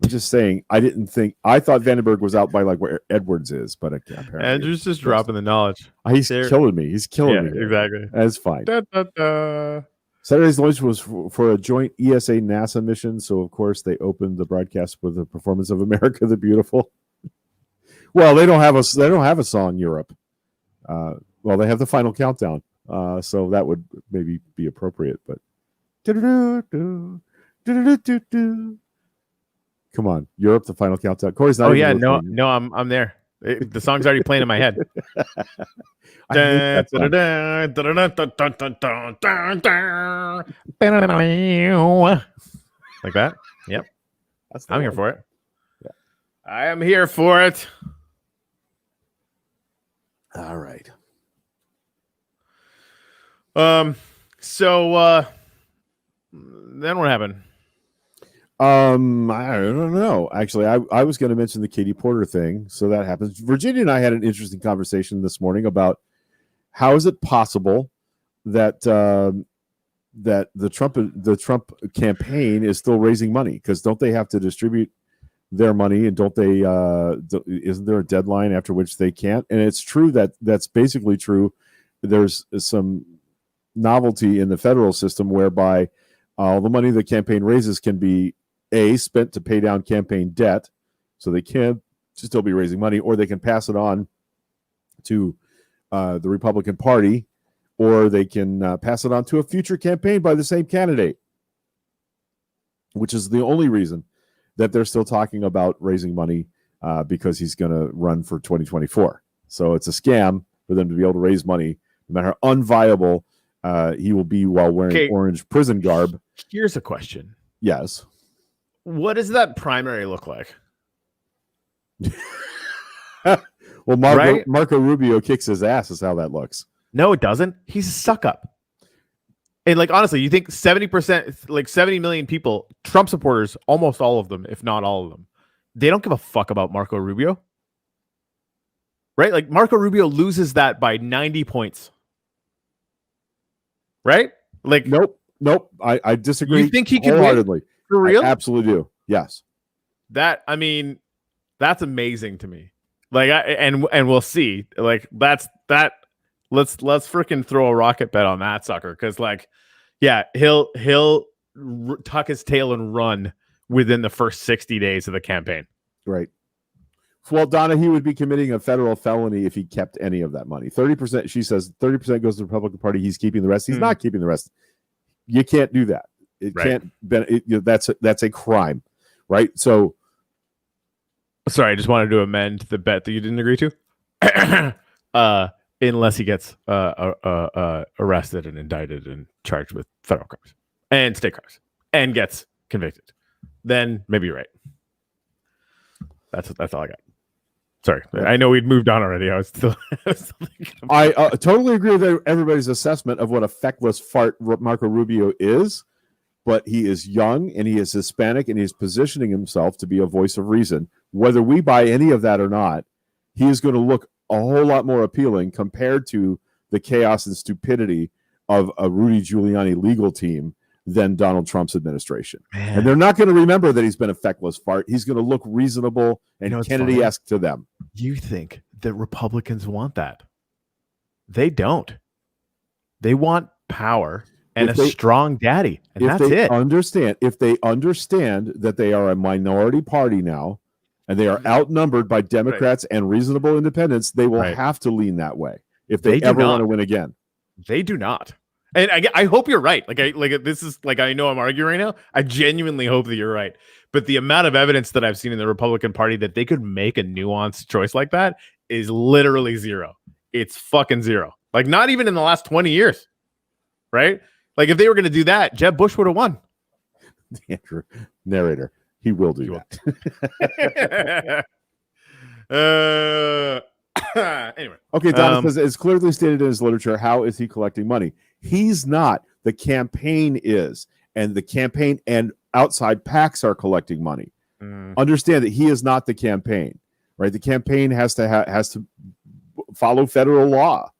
I'm just saying. I thought Vandenberg was out by like where Edwards is, but apparently Andrew's just dropping the knowledge. He's killing me. He's killing me. Exactly. That's fine. Saturday's launch was for a joint ESA NASA mission, so of course they opened the broadcast with a performance of America the Beautiful. Well, they don't have a song in Europe. Well, they have the Final Countdown, so that would maybe be appropriate. But come on, Europe, the Final Countdown. Corey's not. Oh yeah, no, I'm there. The song's already playing in my head. Like that. Yep. I'm here for it. Yeah. I am here for it. All right. So then what happened? I don't know. Actually, I was going to mention the Katie Porter thing. So that happens. Virginia and I had an interesting conversation this morning about how is it possible that that the Trump campaign is still raising money, because don't they have to distribute their money, and don't they isn't there a deadline after which they can't? And it's true that's basically true. There's some novelty in the federal system whereby all the money the campaign raises can be spent to pay down campaign debt, so they can still be raising money, or they can pass it on to the Republican Party, or they can pass it on to a future campaign by the same candidate, which is the only reason that they're still talking about raising money, because he's going to run for 2024. So it's a scam for them to be able to raise money, no matter how unviable he will be while wearing orange prison garb. Here's a question. Yes. What does that primary look like? Well, Marco Rubio kicks his ass is how that looks. No, it doesn't. He's a suck up. And like, honestly, you think 70%, like 70 million people, Trump supporters, almost all of them, if not all of them, they don't give a fuck about Marco Rubio. Right? Like, Marco Rubio loses that by 90 points. Right? Like, nope. I disagree. You think he can wholeheartedly win? For real? I absolutely do. Yes. That's amazing to me. Like, and we'll see. Like, that's that. Let's freaking throw a rocket bet on that sucker, because like, yeah, he'll tuck his tail and run within the first 60 days of the campaign. Right. Well, Donna, he would be committing a federal felony if he kept any of that money. 30%. She says 30% goes to the Republican Party. He's keeping the rest. He's not keeping the rest. You can't do that. It can't. That's a crime, right? So, sorry, I just wanted to amend the bet that you didn't agree to. Unless he gets arrested and indicted and charged with federal crimes and state crimes and gets convicted, then maybe you're right. That's all I got. Sorry, I know we'd moved on already. I was still I totally agree with everybody's assessment of what a feckless fart Marco Rubio is, but he is young and he is Hispanic and he's positioning himself to be a voice of reason. Whether we buy any of that or not, he is going to look a whole lot more appealing compared to the chaos and stupidity of a Rudy Giuliani legal team than Donald Trump's administration. Man. And they're not going to remember that he's been a feckless fart. He's going to look reasonable and Kennedy-esque to them. You think that Republicans want that? They don't. They want power and a strong daddy, and that's it. If they understand that they are a minority party now, and they are outnumbered by Democrats and reasonable independents, they will have to lean that way if they ever want to win again. They do not. And I hope you're right. This is like, I know I'm arguing right now. I genuinely hope that you're right. But the amount of evidence that I've seen in the Republican Party that they could make a nuanced choice like that is literally zero. It's fucking zero. Like, not even in the last 20 years. Right? Like, if they were going to do that, Jeb Bush would have won. Andrew, narrator. He will do that. Anyway. Okay, Don says, it's clearly stated in his literature, how is he collecting money? He's not. The campaign is. And the campaign and outside PACs are collecting money. Understand that he is not the campaign, right? The campaign has to follow federal law.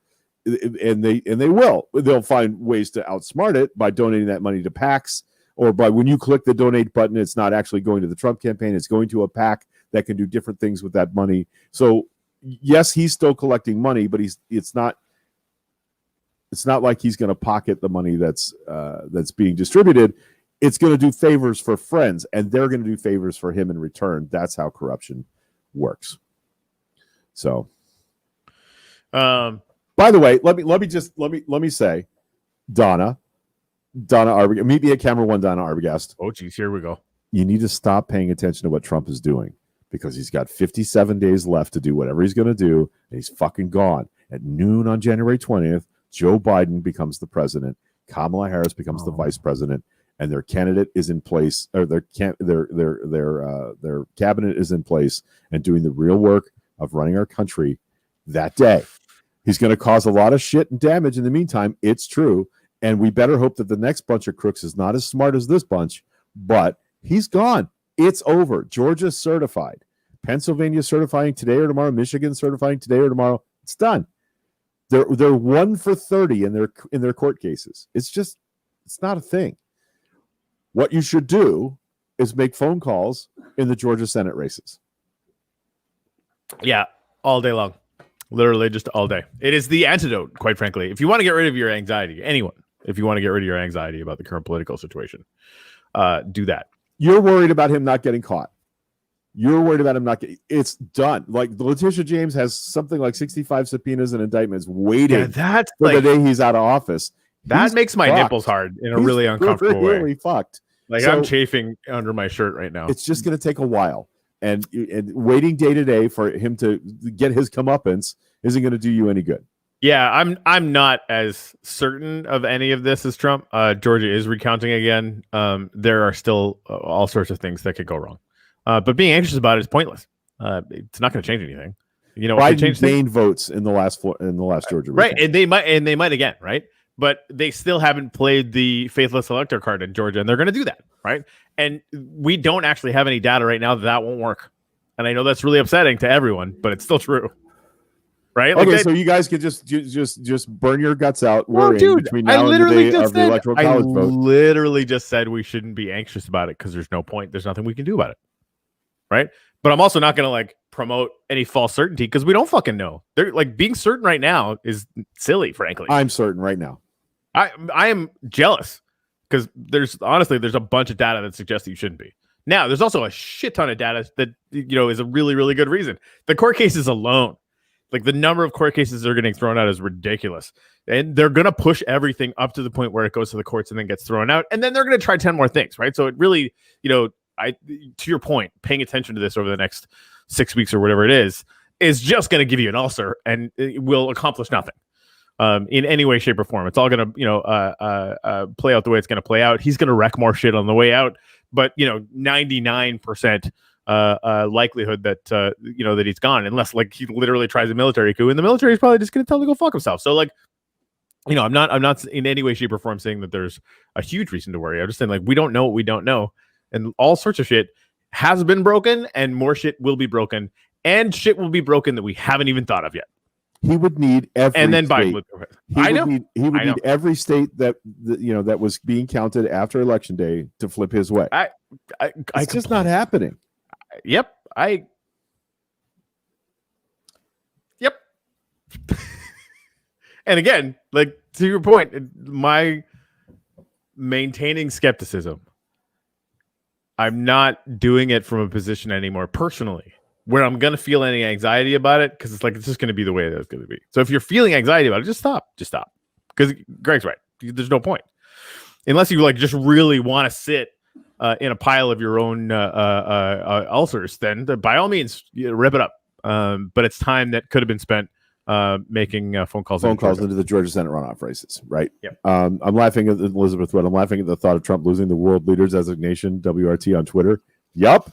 And they will. They'll find ways to outsmart it by donating that money to PACs. Or by when you click the donate button, it's not actually going to the Trump campaign. It's going to a PAC that can do different things with that money. So, yes, he's still collecting money, but it's not like he's going to pocket the money that's being distributed. It's going to do favors for friends, and they're going to do favors for him in return. That's how corruption works. So, By the way, let me say, Donna Arbogast, meet me at camera 1, Donna Arbogast. Oh, geez, here we go. You need to stop paying attention to what Trump is doing because he's got 57 days left to do whatever he's going to do, and he's fucking gone. At noon on January 20th, Joe Biden becomes the president, Kamala Harris becomes the vice president, and their candidate is in place, or their cabinet is in place and doing the real work of running our country that day. He's going to cause a lot of shit and damage in the meantime. It's true. And we better hope that the next bunch of crooks is not as smart as this bunch, but he's gone. It's over. Georgia's certified. Pennsylvania certifying today or tomorrow. Michigan certifying today or tomorrow. It's done. They're 1 for 30 in their court cases. It's not a thing. What you should do is make phone calls in the Georgia Senate races. Yeah, all day long. Literally just all day. It is the antidote, quite frankly. If you want to get rid of your anxiety, if you want to get rid of your anxiety about the current political situation, do that. You're worried about him not getting caught. You're worried about him not getting... It's done. Like, Letitia James has something like 65 subpoenas and indictments waiting for the day he's out of office. That makes my nipples hard in a really uncomfortable way. Really fucked. Like, I'm chafing under my shirt right now. It's just going to take a while. And waiting day to day for him to get his comeuppance isn't going to do you any good. Yeah, I'm not as certain of any of this as Trump. Georgia is recounting again. There are still all sorts of things that could go wrong. But being anxious about it is pointless. It's not going to change anything. You know, Biden gained votes in the last Georgia right, and they might again, right? But they still haven't played the faithless elector card in Georgia, and they're going to do that, right? And we don't actually have any data right now that won't work. And I know that's really upsetting to everyone, but it's still true, right? Okay, so you guys can just burn your guts out worrying between now and the day of the electoral college vote. I literally just said we shouldn't be anxious about it because there's no point. There's nothing we can do about it, right? But I'm also not going to promote any false certainty because we don't fucking know. They're being certain right now is silly, frankly. I'm certain right now. I am jealous because there's a bunch of data that suggests that you shouldn't be. Now, there's also a shit ton of data that is a really, really good reason. The court cases alone, the number of court cases that are getting thrown out is ridiculous, and they're gonna push everything up to the point where it goes to the courts and then gets thrown out, and then they're gonna try 10 more things, right? So it really, to your point, paying attention to this over the next 6 weeks or whatever it is just gonna give you an ulcer, and it will accomplish nothing. In any way, shape, or form. It's all going to, play out the way it's going to play out. He's going to wreck more shit on the way out, but 99% likelihood that that he's gone, unless he literally tries a military coup, and the military is probably just going to tell him to go fuck himself. So I'm not in any way, shape, or form saying that there's a huge reason to worry. I'm just saying we don't know what we don't know, and all sorts of shit has been broken, and more shit will be broken, and shit will be broken that we haven't even thought of yet. He would need every and then state. Biden would. He would need every state that was being counted after Election Day to flip his way. It's just not happening. Yep. Yep. And again, to your point, my maintaining skepticism. I'm not doing it from a position anymore personally where I'm going to feel any anxiety about it, because it's just going to be the way that it's going to be. So if you're feeling anxiety about it, just stop. Because Greg's right. There's no point. Unless you just really want to sit in a pile of your own ulcers, then by all means, rip it up. But it's time that could have been spent making phone calls into the Georgia Senate runoff races, right? Yep. I'm laughing at Elizabeth Wood. I'm laughing at the thought of Trump losing the world leaders designation, WRT, on Twitter. Yup.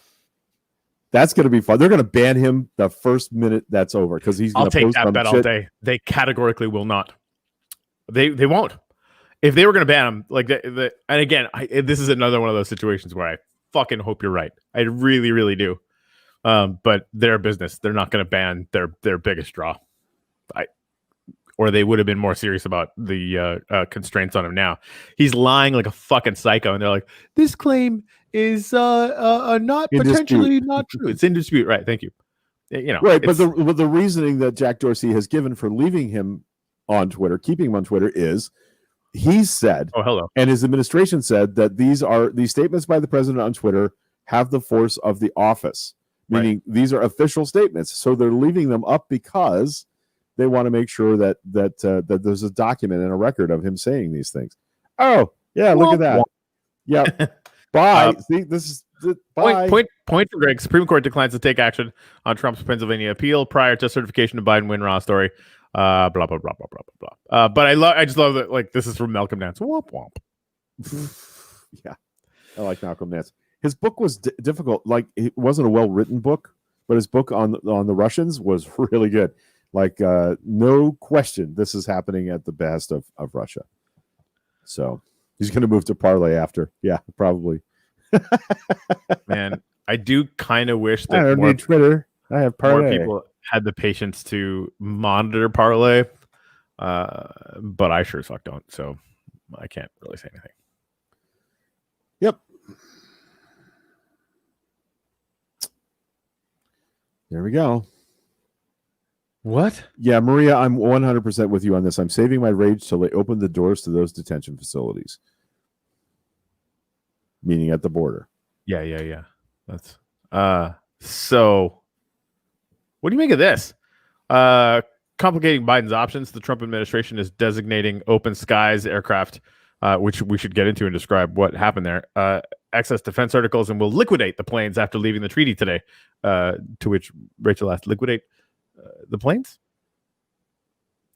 That's going to be fun. They're going to ban him the first minute that's over because he's going to post that bet all day. They categorically will not. They won't. If they were going to ban him, and again, this is another one of those situations where I fucking hope you're right. I really, really do. But their business, they're not going to ban their biggest draw. Or they would have been more serious about the constraints on him now. He's lying like a fucking psycho, and they're like, this claim is not potentially not true. It's in dispute, right? Thank you. Right, but the reasoning that Jack Dorsey has given for leaving him on Twitter, keeping him on Twitter, is he's said, and his administration said that these statements by the president on Twitter have the force of the office, meaning these are official statements. So they're leaving them up because they want to make sure that there's a document and a record of him saying these things. Oh, yeah, look at that. Yeah. Bye. See, this is bye. Point for Greg. Supreme Court declines to take action on Trump's Pennsylvania appeal prior to certification of Biden win. Raw story. Blah blah blah blah blah blah blah. But I just love that. Like, this is from Malcolm Nance. Womp womp. Yeah, I like Malcolm Nance. His book was difficult. Like, it wasn't a well written book, but his book on the Russians was really good. Like, no question, this is happening at the behest of Russia. So he's going to move to Parlay after. Yeah, probably. Man, I do kind of wish that I don't need Twitter. I have Parlay. More people had the patience to monitor Parlay, but I sure as fuck don't. So I can't really say anything. Yep. There we go. What? Yeah, Maria, I'm 100% with you on this. I'm saving my rage till they open the doors to those detention facilities. Meaning at the border. Yeah. That's so what do you make of this? Complicating Biden's options, the Trump administration is designating Open Skies aircraft, which we should get into and describe what happened there, excess defense articles, and will liquidate the planes after leaving the treaty today. To which Rachel asked, liquidate the planes?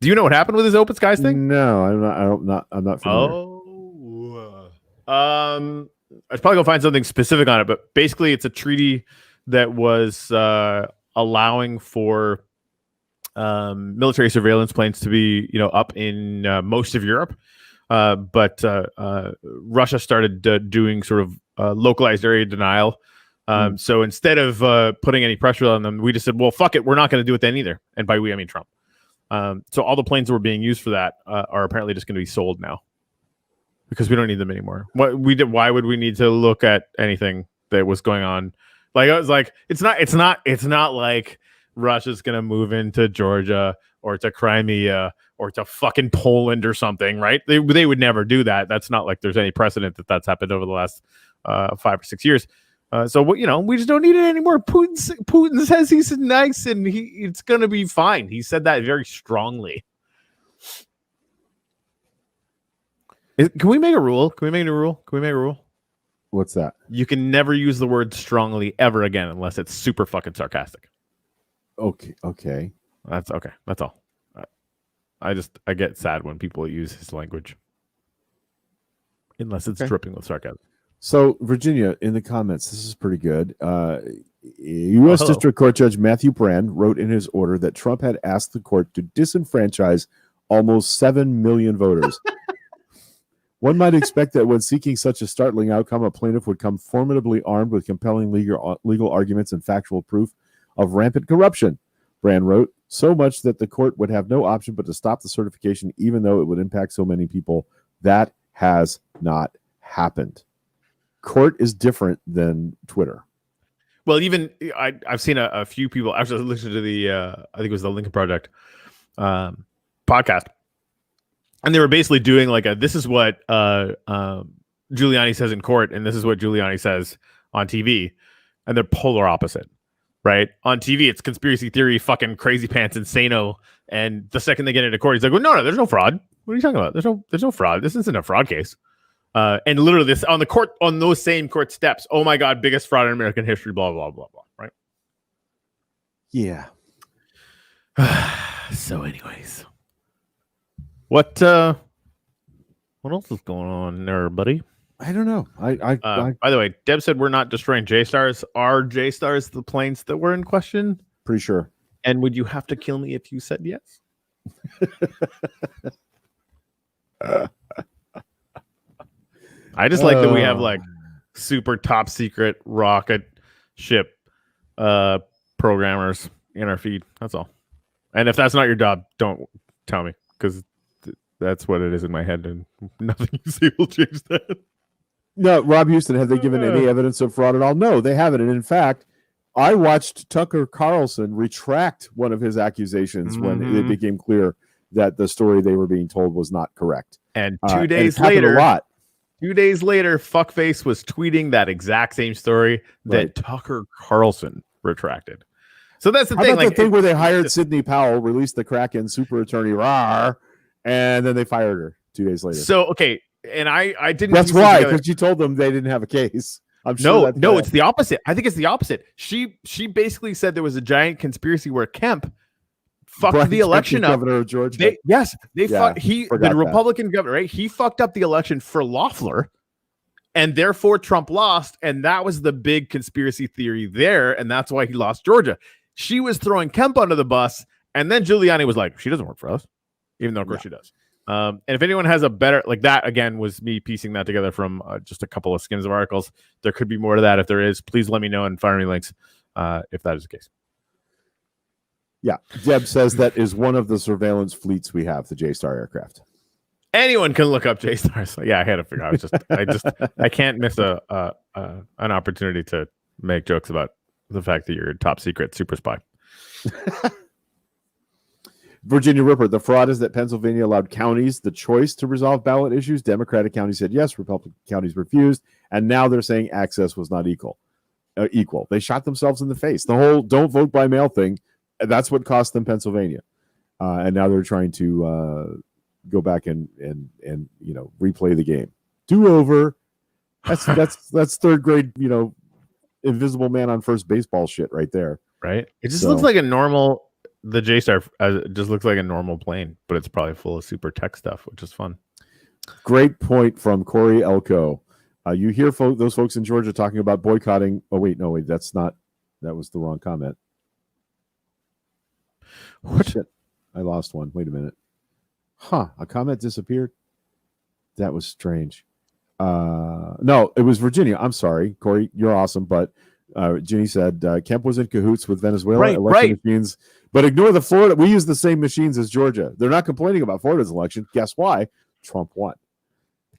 Do you know what happened with his Open Skies thing? No, I'm not familiar. I should probably go find something specific on it, but basically it's a treaty that was allowing for military surveillance planes to be, up in most of Europe. But Russia started doing sort of localized area denial. So instead of putting any pressure on them, we just said, well, fuck it. We're not going to do it then either. And by we, I mean Trump. So all the planes that were being used for that are apparently just going to be sold now because we don't need them anymore. Why would we need to look at anything that was going on? Like, I was like, it's not like Russia's going to move into Georgia or to Crimea or to fucking Poland or something, right? They would never do that. That's not like there's any precedent that's happened over the last 5 or 6 years. So we just don't need it anymore. Putin says he's nice and it's going to be fine. He said that very strongly. Can we make a rule? Can we make a rule? What's that? You can never use the word strongly ever again unless it's super fucking sarcastic. Okay. That's okay. That's all. I get sad when people use his language. Unless it's dripping with sarcasm. So, Virginia, in the comments, this is pretty good. U.S. District Court Judge Matthew Brand wrote in his order that Trump had asked the court to disenfranchise almost 7 million voters. One might expect that when seeking such a startling outcome, a plaintiff would come formidably armed with compelling legal arguments and factual proof of rampant corruption. Brand wrote, so much that the court would have no option but to stop the certification, even though it would impact so many people. That has not happened. Court is different than Twitter. Well, even I've seen a few people actually listen to the I think it was the Lincoln Project podcast, and they were basically doing like this is what Giuliani says in court, and this is what Giuliani says on TV, and they're polar opposite, right? On TV, it's conspiracy theory, fucking crazy pants, insano, and the second they get into court, he's like, well, no, there's no fraud. What are you talking about? There's no fraud. This isn't a fraud case. And literally this on the court, on those same court steps. Oh my God, biggest fraud in American history, blah, blah, blah, blah. Right. Yeah. So anyways, what else is going on there, buddy? I don't know. By the way, Deb said we're not destroying J-Stars. Are J-Stars the planes that were in question? Pretty sure. And would you have to kill me if you said yes? I just like that we have like super top secret rocket ship programmers in our feed. That's all. And if that's not your job, don't tell me because that's what it is in my head, and nothing you say will change that. No, Rob Houston, have they given any evidence of fraud at all? No, they haven't. And in fact, I watched Tucker Carlson retract one of his accusations when it became clear that the story they were being told was not correct. And 2 days later, 2 days later, Fuckface was tweeting that exact same story that Tucker Carlson retracted. So that's the How thing. about the thing where they hired Sidney Powell, released the Kraken super attorney, rawr, and then they fired her 2 days later. So, okay. And I didn't. That's why, because she told them they didn't have a case. I'm sure. No, it's the opposite. I think it's the opposite. She basically said there was a giant conspiracy where Kemp fucked the election up. Governor of Georgia. The Republican governor, right? He fucked up the election for Loeffler, and therefore Trump lost. And that was the big conspiracy theory there, and that's why he lost Georgia. She was throwing Kemp under the bus, and then Giuliani was like, "She doesn't work for us," even though of course she does. And if anyone has a better, like that, again, was me piecing that together from just a couple of skims of articles. There could be more to that. If there is, please let me know and fire me links if that is the case. Yeah, Deb says that is one of the surveillance fleets we have, the J-Star aircraft. Anyone can look up J-Star. So yeah, I had to figure out. I can't miss an opportunity to make jokes about the fact that you're a top secret super spy. Virginia Ripper, the fraud is that Pennsylvania allowed counties the choice to resolve ballot issues. Democratic counties said yes, Republican counties refused, and now they're saying access was not equal. They shot themselves in the face. The whole "don't vote by mail" thing, that's what cost them Pennsylvania, and now they're trying to go back and replay the game. Do over. That's third grade, Invisible Man on First baseball shit right there. Right. It just looks like a normal. The J-Star just looks like a normal plane, but it's probably full of super tech stuff, which is fun. Great point from Corey Elko. You hear those folks in Georgia talking about boycotting. Oh, wait, that's not. That was the wrong comment. What? Shit. I lost one. Wait a minute. A comment disappeared? That was strange. No, it was Virginia. I'm sorry, Corey. You're awesome, but Ginny said Kemp was in cahoots with Venezuela election machines, but ignore the Florida. We use the same machines as Georgia. They're not complaining about Florida's election. Guess why? Trump won.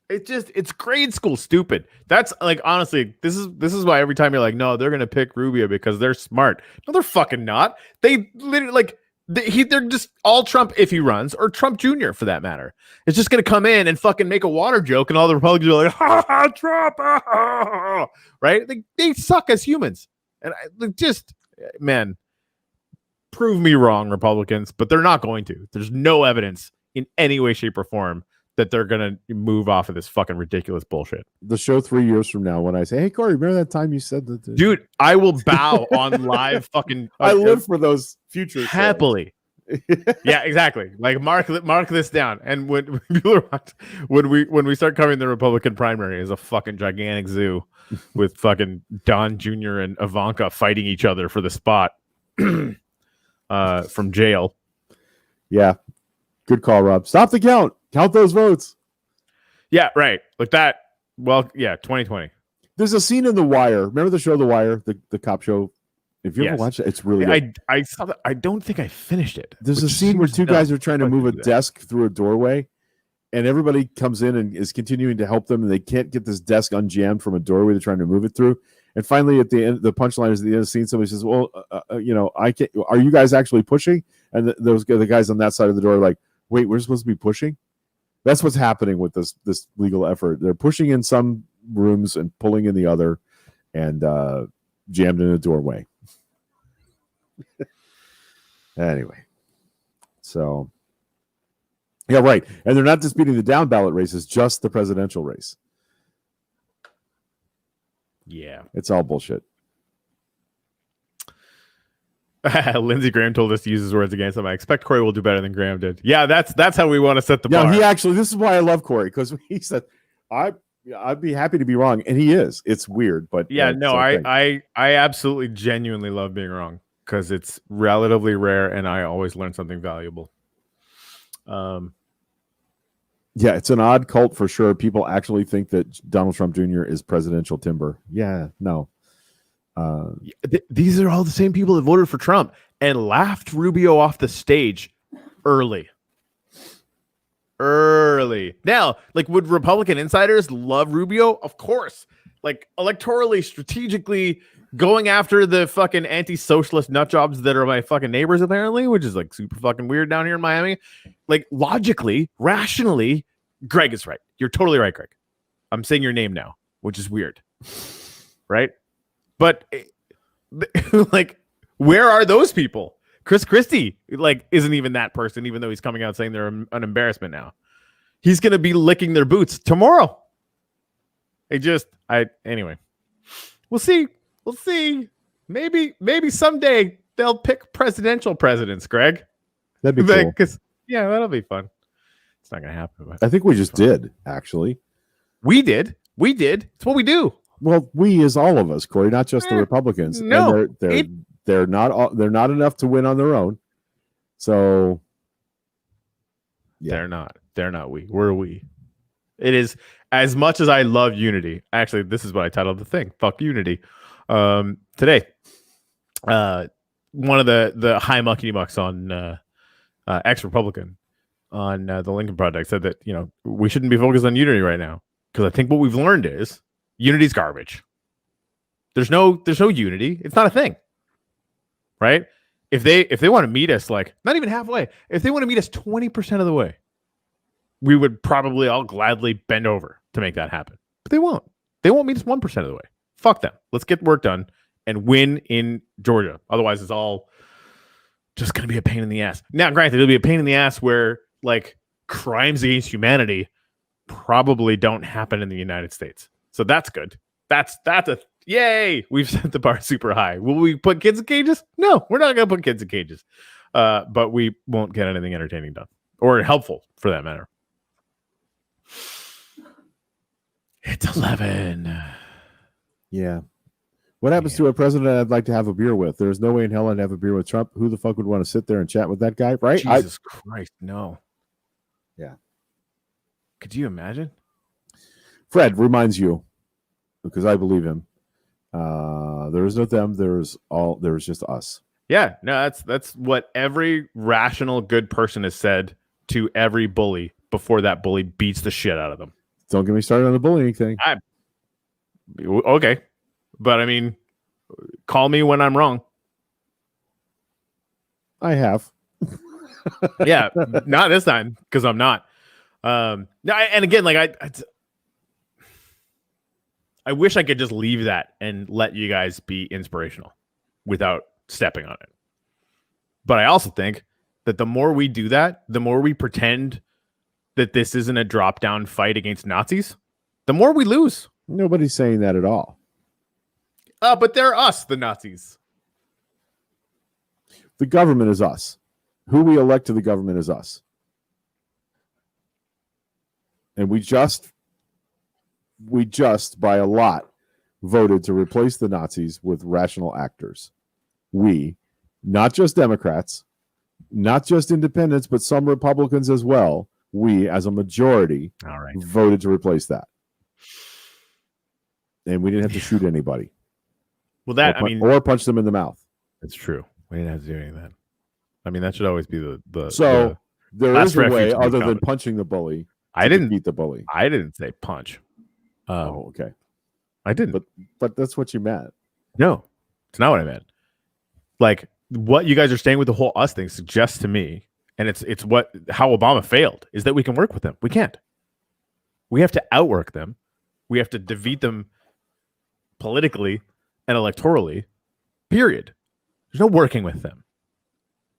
It's grade school stupid. That's like, honestly, this is why every time you're like, no, they're gonna pick Rubio because they're smart. No, they're fucking not. They literally they're just all Trump if he runs, or Trump Jr. for that matter. It's just gonna come in and fucking make a water joke, and all the Republicans are like, ha ha, Trump, right? They suck as humans, and man, prove me wrong, Republicans, but they're not going to. There's no evidence in any way, shape, or form that they're gonna move off of this fucking ridiculous bullshit. The show 3 years from now, when I say, "Hey, Corey, remember that time you said that?" Dude, I will bow on live fucking. I live for those future happily. Yeah, exactly. Like mark this down. And when we start covering the Republican primary as a fucking gigantic zoo with fucking Don Jr. and Ivanka fighting each other for the spot from jail. Yeah, good call, Rob. Stop the count. Count those votes. Yeah, right. Like that. Well, yeah, 2020. There's a scene in The Wire. Remember the show The Wire, the cop show? If you ever watched it, it's really good. I saw that. I don't think I finished it. There's a scene where two guys are trying to move a desk through a doorway, and everybody comes in and is continuing to help them, and they can't get this desk unjammed from a doorway they're trying to move it through. And finally, at the end, the punchline is at the end of the scene, somebody says, "Well, I can't. Are you guys actually pushing?" And the guys on that side of the door are like, "Wait, we're supposed to be pushing?" That's what's happening with this legal effort. They're pushing in some rooms and pulling in the other, and jammed in a doorway. Anyway, so yeah, right. And they're not disputing the down ballot races, just the presidential race. Yeah, it's all bullshit. Lindsey Graham told us to use his words against him. I expect Corey will do better than Graham did. Yeah, that's how we want to set the bar. He actually, this is why I love Corey, because he said, I'd be happy to be wrong. And he is. It's weird, but yeah, no, I absolutely genuinely love being wrong, because it's relatively rare and I always learn something valuable. Yeah, it's an odd cult for sure. People actually think that Donald Trump Jr. is presidential timber. Yeah, no. These are all the same people that voted for Trump and laughed Rubio off the stage early. Now, like, would Republican insiders love Rubio? Of course. Like, electorally, strategically, going after the fucking anti-socialist nut jobs that are my fucking neighbors, apparently, which is like super fucking weird down here in Miami. Like, logically, rationally, Greg is right. You're totally right, Greg. I'm saying your name now, which is weird. Right? But Like, where are those people? Chris Christie, like, isn't even that person, even though he's coming out saying they're an embarrassment now. He's going to be licking their boots tomorrow. Anyway, we'll see. We'll see. Maybe someday they'll pick presidential presidents, Greg. That'd be cool. Yeah, that'll be fun. It's not going to happen. I think we just did, actually. We did. It's what we do. Well, we is all of us, Corey, not just the Republicans. No, and they're not enough to win on their own. So yeah. They're not we. We're we. It is, as much as I love unity. Actually, this is what I titled the thing. Fuck unity. Today, one of the high muckety mucks on ex-Republican on the Lincoln Project said that, you know, we shouldn't be focused on unity right now, because I think what we've learned is unity's garbage. There's no unity. It's not a thing, right? If they want to meet us, like, not even halfway, if they want to meet us 20% of the way, we would probably all gladly bend over to make that happen. But they won't. They won't meet us 1% of the way. Fuck them. Let's get work done and win in Georgia. Otherwise, it's all just going to be a pain in the ass. Now, granted, it'll be a pain in the ass where, like, crimes against humanity probably don't happen in the United States. So that's good. That's a yay. We've set the bar super high. Will we put kids in cages? No, we're not going to put kids in cages. But we won't get anything entertaining done or helpful for that matter. It's 11. Yeah. What happens to a president I'd like to have a beer with? There's no way in hell I'd have a beer with Trump. Who the fuck would want to sit there and chat with that guy, right? Jesus Christ, no. Yeah. Could you imagine? Fred reminds you, because I believe him. There is no them. There's just us. Yeah, no, that's what every rational good person has said to every bully before that bully beats the shit out of them. Don't get me started on the bullying thing. Okay, but I mean, call me when I'm wrong. I have. Yeah, not this time, because I'm not. And again, like I wish I could just leave that and let you guys be inspirational without stepping on it. But I also think that the more we do that, the more we pretend that this isn't a drop-down fight against Nazis, the more we lose. Nobody's saying that at all. But they're us, the Nazis. The government is us. Who we elect to the government is us. And we just by a lot voted to replace the Nazis with rational actors. We, not just Democrats, not just independents, but some Republicans as well. We, as a majority, voted to replace that. And we didn't have to shoot anybody. Well, or punch them in the mouth. That's true. We didn't have to do any of that. I mean, that should always be the So there is a way other than punching the bully. I didn't beat the bully. I didn't say punch. Okay. I didn't. But that's what you meant. No, it's not what I meant. Like, what you guys are saying with the whole us thing suggests to me, and it's how Obama failed, is that we can work with them. We can't. We have to outwork them. We have to defeat them politically and electorally. Period. There's no working with them.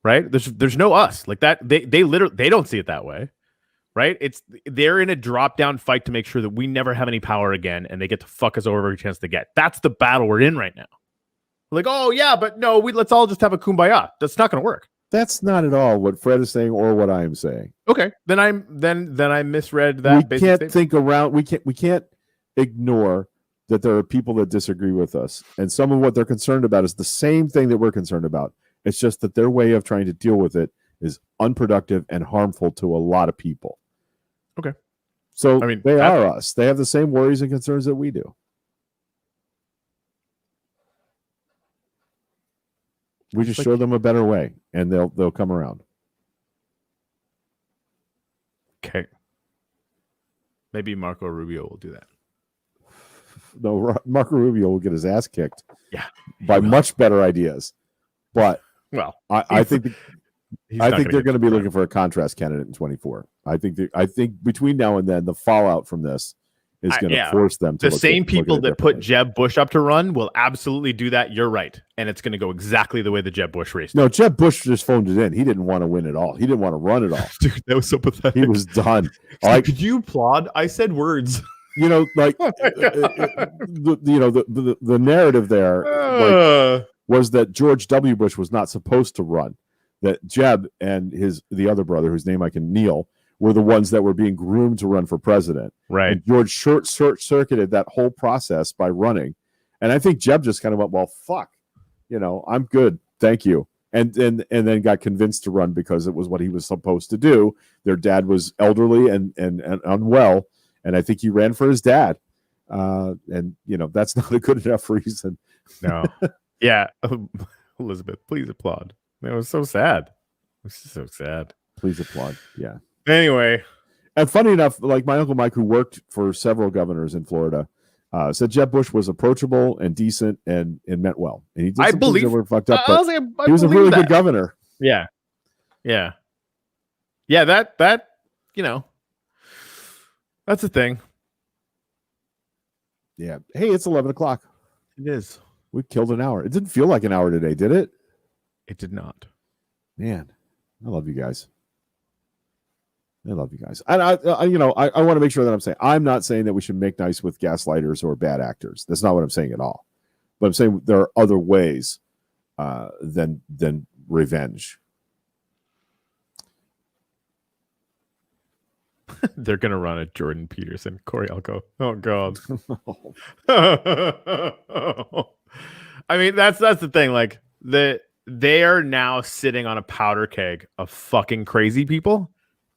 Right? There's no us. Like that. They literally don't see it that way. Right? They're in a drop-down fight to make sure that we never have any power again, and they get to fuck us over every chance they get. That's the battle we're in right now. We're like, oh yeah, but no, let's all just have a kumbaya. That's not going to work. That's not at all what Fred is saying or what I am saying. Okay, then I misread that. We can't think around. We can't ignore that there are people that disagree with us, and some of what they're concerned about is the same thing that we're concerned about. It's just that their way of trying to deal with it is unproductive and harmful to a lot of people. Okay. So I mean, they are us. They have the same worries and concerns that we do. We just show them a better way, and they'll come around. Okay. Maybe Marco Rubio will do that. No, Marco Rubio will get his ass kicked. Yeah. By much better ideas. But well, I think they're going to be looking for a contrast candidate in 24. I think between now and then, the fallout from this is going to force them to the same people that put Jeb Bush up to run will absolutely do that. You're right. And it's going to go exactly the way the Jeb Bush race. No, Jeb Bush just phoned it in. He didn't want to win at all. He didn't want to run at all. Dude, that was so pathetic. He was done. Like, could you applaud? I said words. You know, like, the narrative there was that George W. Bush was not supposed to run. That Jeb and the other brother, whose name Neil, were the ones that were being groomed to run for president. Right. And George short-circuited that whole process by running. And I think Jeb just kind of went, well, fuck, I'm good. Thank you. And then got convinced to run because it was what he was supposed to do. Their dad was elderly and unwell. And I think he ran for his dad. And that's not a good enough reason. No. Yeah. Elizabeth, please applaud. It was so sad. It was so sad. Please applaud. Yeah. Anyway, and funny enough, like my Uncle Mike, who worked for several governors in Florida, said Jeb Bush was approachable and decent and meant well. And he did some things that were fucked up, but he was a really good governor. Yeah. Yeah. Yeah, that that's the thing. Yeah. Hey, it's 11 o'clock. It is. We killed an hour. It didn't feel like an hour today, did it? It did not. Man, I love you guys. And I want to make sure that I'm saying, I'm not saying that we should make nice with gaslighters or bad actors. That's not what I'm saying at all. But I'm saying there are other ways than revenge. They're going to run at Jordan Peterson, Corey Elko. Oh, God. I mean, that's the thing. Like, they are now sitting on a powder keg of fucking crazy people.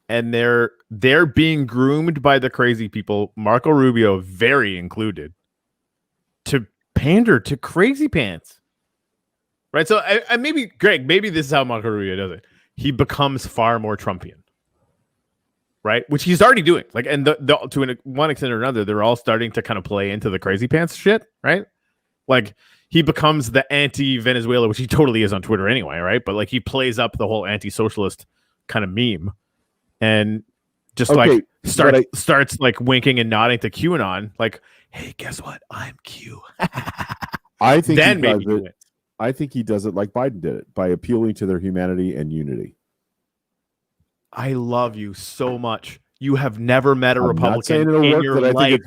And they're being groomed by the crazy people, Marco Rubio very included, to pander to crazy pants. Right? So I maybe, Greg, maybe this is how Marco Rubio does it. He becomes far more Trumpian. Right? Which he's already doing. Like, and to one extent or another, they're all starting to kind of play into the crazy pants shit, right? Like, he becomes the anti-Venezuela, which he totally is on Twitter anyway, right? But like, he plays up the whole anti-socialist kind of meme. And just starts like winking and nodding to QAnon, like, hey, guess what? I'm Q. I think then maybe I think he does it like Biden did it, by appealing to their humanity and unity. I love you so much. You have never met a Republican in your life.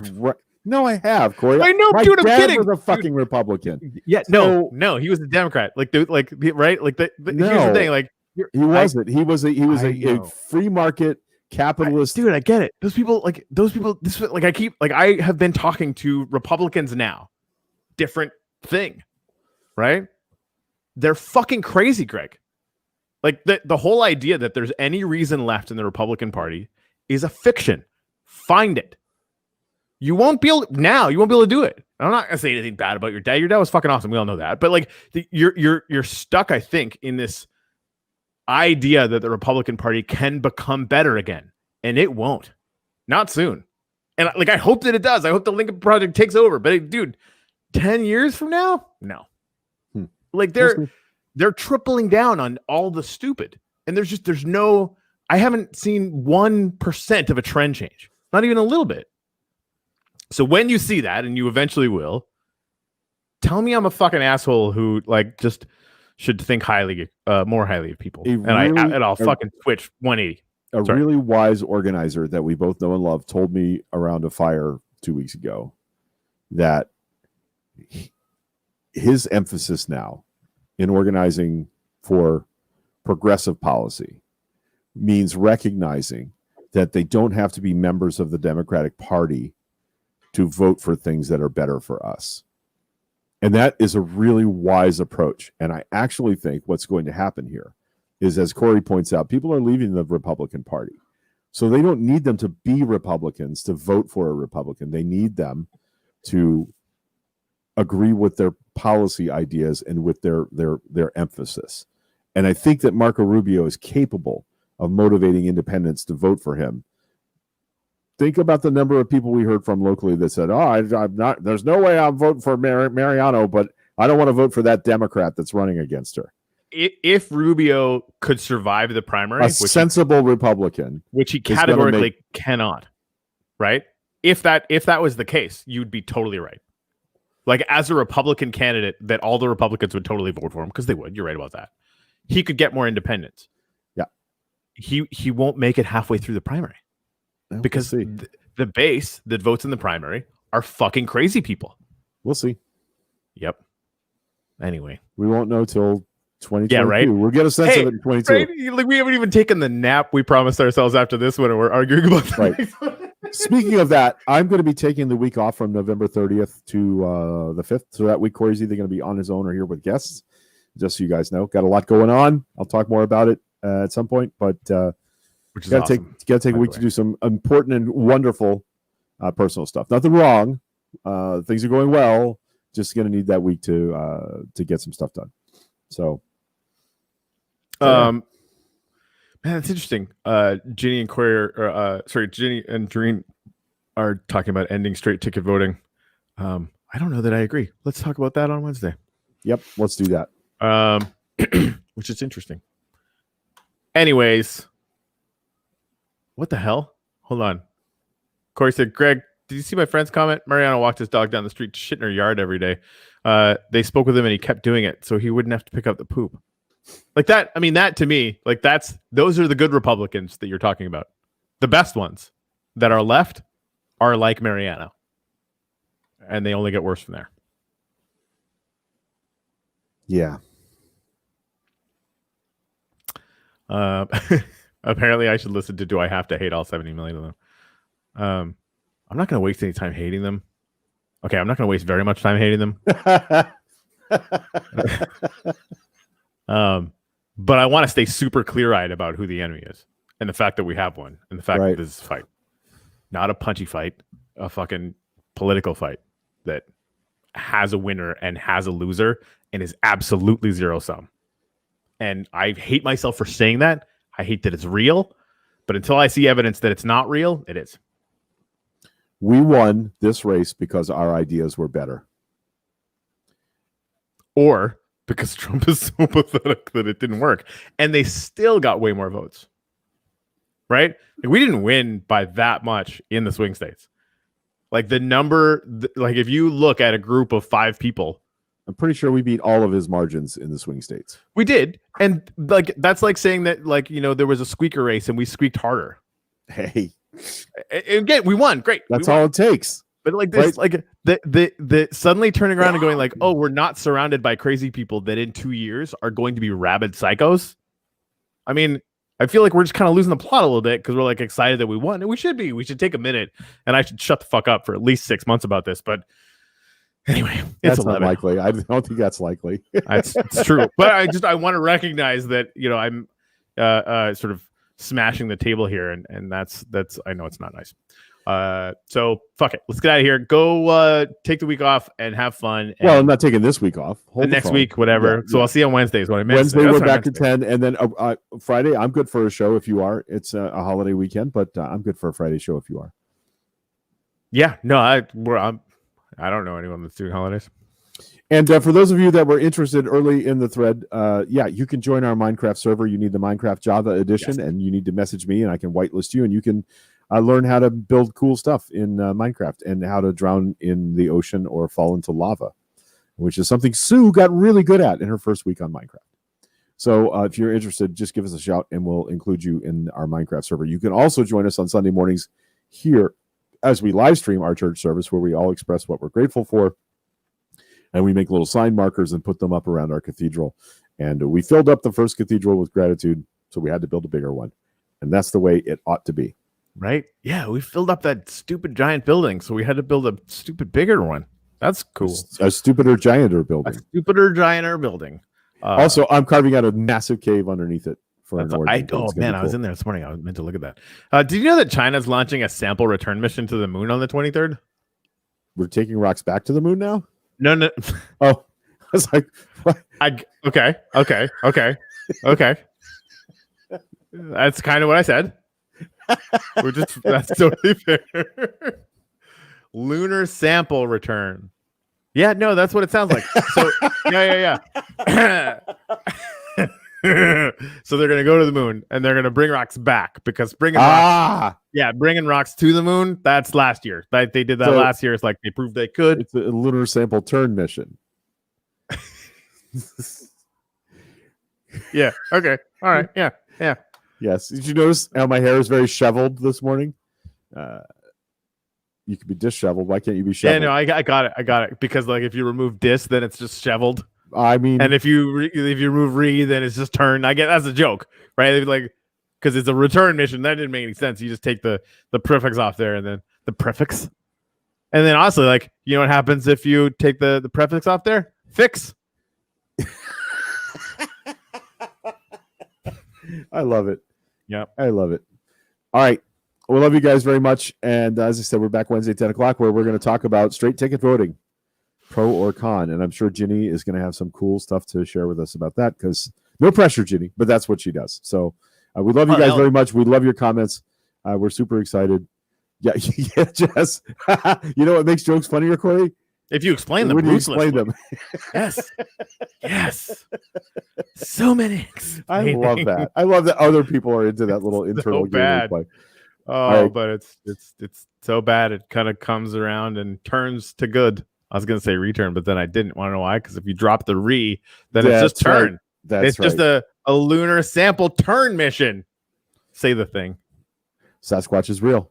No, I have, Corey. I know, dude. I'm kidding. Was a fucking Republican. Yeah, no, he was a Democrat. Like, dude, like, right? Like, here's the thing, like. He wasn't. He was a free market capitalist. Dude, I get it. Those people. This like I have been talking to Republicans now. Different thing, right? They're fucking crazy, Greg. Like the whole idea that there's any reason left in the Republican Party is a fiction. Find it. You won't be able to do it. I'm not gonna say anything bad about your dad. Your dad was fucking awesome. We all know that. But like you're stuck, I think, in this idea that the Republican Party can become better again, and it won't. Not soon. And like, I hope that it does. I hope the Lincoln Project takes over. But dude, 10 years from now, no. Like they're tripling down on all the stupid, and there's no. I haven't seen 1% of a trend change. Not even a little bit. So when you see that, and you eventually will, tell me I'm a fucking asshole who like just should think more highly of people, I'll fucking switch 180. Really wise organizer that we both know and love told me around a fire 2 weeks ago that his emphasis now in organizing for progressive policy means recognizing that they don't have to be members of the Democratic Party to vote for things that are better for us. And that is a really wise approach. And I actually think what's going to happen here is, as Corey points out, people are leaving the Republican Party. So they don't need them to be Republicans to vote for a Republican. They need them to agree with their policy ideas and with their emphasis. And I think that Marco Rubio is capable of motivating independents to vote for him. Think about the number of people we heard from locally that said, I'm not, there's no way I'm voting for Mariano, but I don't want to vote for that Democrat that's running against her. If Rubio could survive the primary, sensible Republican, which he categorically cannot, right? if that was the case, you'd be totally right. Like as a Republican candidate, that all the Republicans would totally vote for him because they would. You're right about that. He could get more independents. Yeah. He won't make it halfway through the primary because the base that votes in the primary are fucking crazy people. We'll see. Yep. Anyway, we won't know till 2022. Yeah, right. We'll get a sense of it in 22. Right? Like we haven't even taken the nap we promised ourselves after this one, and we're arguing about the next one. Speaking of that, I'm going to be taking the week off from November 30th to the 5th. So that week, Corey's either going to be on his own or here with guests. Just so you guys know, got a lot going on. I'll talk more about it at some point, but which is awesome. Got to take a week to do some important and wonderful personal stuff. Nothing wrong. Things are going well. Just going to need that week to get some stuff done. So, man, that's interesting. Ginny and Corey, Ginny and Doreen are talking about ending straight ticket voting. I don't know that I agree. Let's talk about that on Wednesday. Yep, let's do that. Which is interesting. Anyways, what the hell? Hold on. Corey said, Greg, did you see my friend's comment? Mariano walked his dog down the street, shit in her yard every day. They spoke with him and he kept doing it so he wouldn't have to pick up the poop. Like that. I mean, that to me, like those are the good Republicans that you're talking about. The best ones that are left are like Mariano. And they only get worse from there. Yeah. Apparently I should listen to Do I Have to Hate All 70 million of them? I'm not going to waste any time hating them. Okay, I'm not going to waste very much time hating them. But I want to stay super clear-eyed about who the enemy is and the fact that we have one and the fact that this is a fight. Not a punchy fight, a fucking political fight that has a winner and has a loser and is absolutely zero-sum. And I hate myself for saying that. I hate that it's real. But until I see evidence that it's not real, it is. We won this race because our ideas were better. Or because Trump is so pathetic that it didn't work. And they still got way more votes. Right? Like, we didn't win by that much in the swing states. Like the number, like if you look at a group of 5 people, I'm pretty sure we beat all of his margins in the swing states. We did. And like that's like saying that, like, you know, there was a squeaker race and we squeaked harder. Hey. Again, we won. Great. That's all it takes. But like this, like the suddenly turning around and going like, oh, we're not surrounded by crazy people that in 2 years are going to be rabid psychos. I mean, I feel like we're just kind of losing the plot a little bit because we're like excited that we won. And we should be. We should take a minute and I should shut the fuck up for at least 6 months about this. But anyway, it's that's 11. Unlikely. I don't think that's likely. It's true. But I want to recognize that, you know, I'm sort of smashing the table here, and that's I know it's not nice. So fuck it. Let's get out of here. Go take the week off and have fun. And well, I'm not taking this week off. Hold the next week, whatever. Yeah, so I'll see you on Wednesdays. Wednesday we're back to 10, and then Friday I'm good for a show if you are. It's a holiday weekend, but I'm good for a Friday show if you are. Yeah, no, I don't know anyone that's doing holidays. And for those of you that were interested early in the thread, you can join our Minecraft server. You need the Minecraft Java edition, and you need to message me, and I can whitelist you, and you can learn how to build cool stuff in Minecraft and how to drown in the ocean or fall into lava, which is something Sue got really good at in her first week on Minecraft. So if you're interested, just give us a shout, and we'll include you in our Minecraft server. You can also join us on Sunday mornings here as we live stream our church service, where we all express what we're grateful for. And we make little sign markers and put them up around our cathedral. And we filled up the first cathedral with gratitude, so we had to build a bigger one. And that's the way it ought to be. Right? Yeah, we filled up that stupid giant building, so we had to build a stupid bigger one. That's cool. A stupider, gianter building. A stupider, gianter building. Also, I'm carving out a massive cave underneath it. For an origin. I was in there this morning. I was meant to look at that. Did you know that China's launching a sample return mission to the moon on the 23rd? We're taking rocks back to the moon now? No. Oh, I was like, what? Okay. That's kind of what I said. That's totally fair. Lunar sample return. Yeah, no, that's what it sounds like. So, yeah. So they're gonna go to the moon and they're gonna bring rocks back because bringing rocks to the moon, that's last year. They did that last year. It's like they proved they could. It's a lunar sample turn mission. Yeah. Okay. All right. Yeah. Yeah. Yes. Did you notice how my hair is very shoveled this morning? You could be disheveled. Why can't you be shoveled? Yeah, no, I got it. I got it. Because like if you remove dis, then it's just shoveled. I mean, and if you remove re, then it's just turn. I get that's a joke, right? Like because it's a return mission. That didn't make any sense. You just take the prefix off there, and then the prefix, and then honestly, like you know what happens if you take the prefix off there? Fix. I love it. Yeah, I love it. All right. We love you guys very much. And as I said, we're back Wednesday, 10 o'clock, where we're going to talk about straight ticket voting, pro or con. And I'm sure Ginny is going to have some cool stuff to share with us about that because no pressure, Ginny, but that's what she does. So we love you guys very much. We love your comments. We're super excited. Yeah, yeah, Jess. You know what makes jokes funnier, Corey? If you explain them, when you explain them. Yes. Yes. So many. I love that. I love that other people are into that little internal game we play. Oh, right. But it's so bad it kind of comes around and turns to good. I was gonna say return, but then I didn't want to know why, because if you drop the re, then it's just turn. Right. It's just a lunar sample turn mission. Say the thing. Sasquatch is real.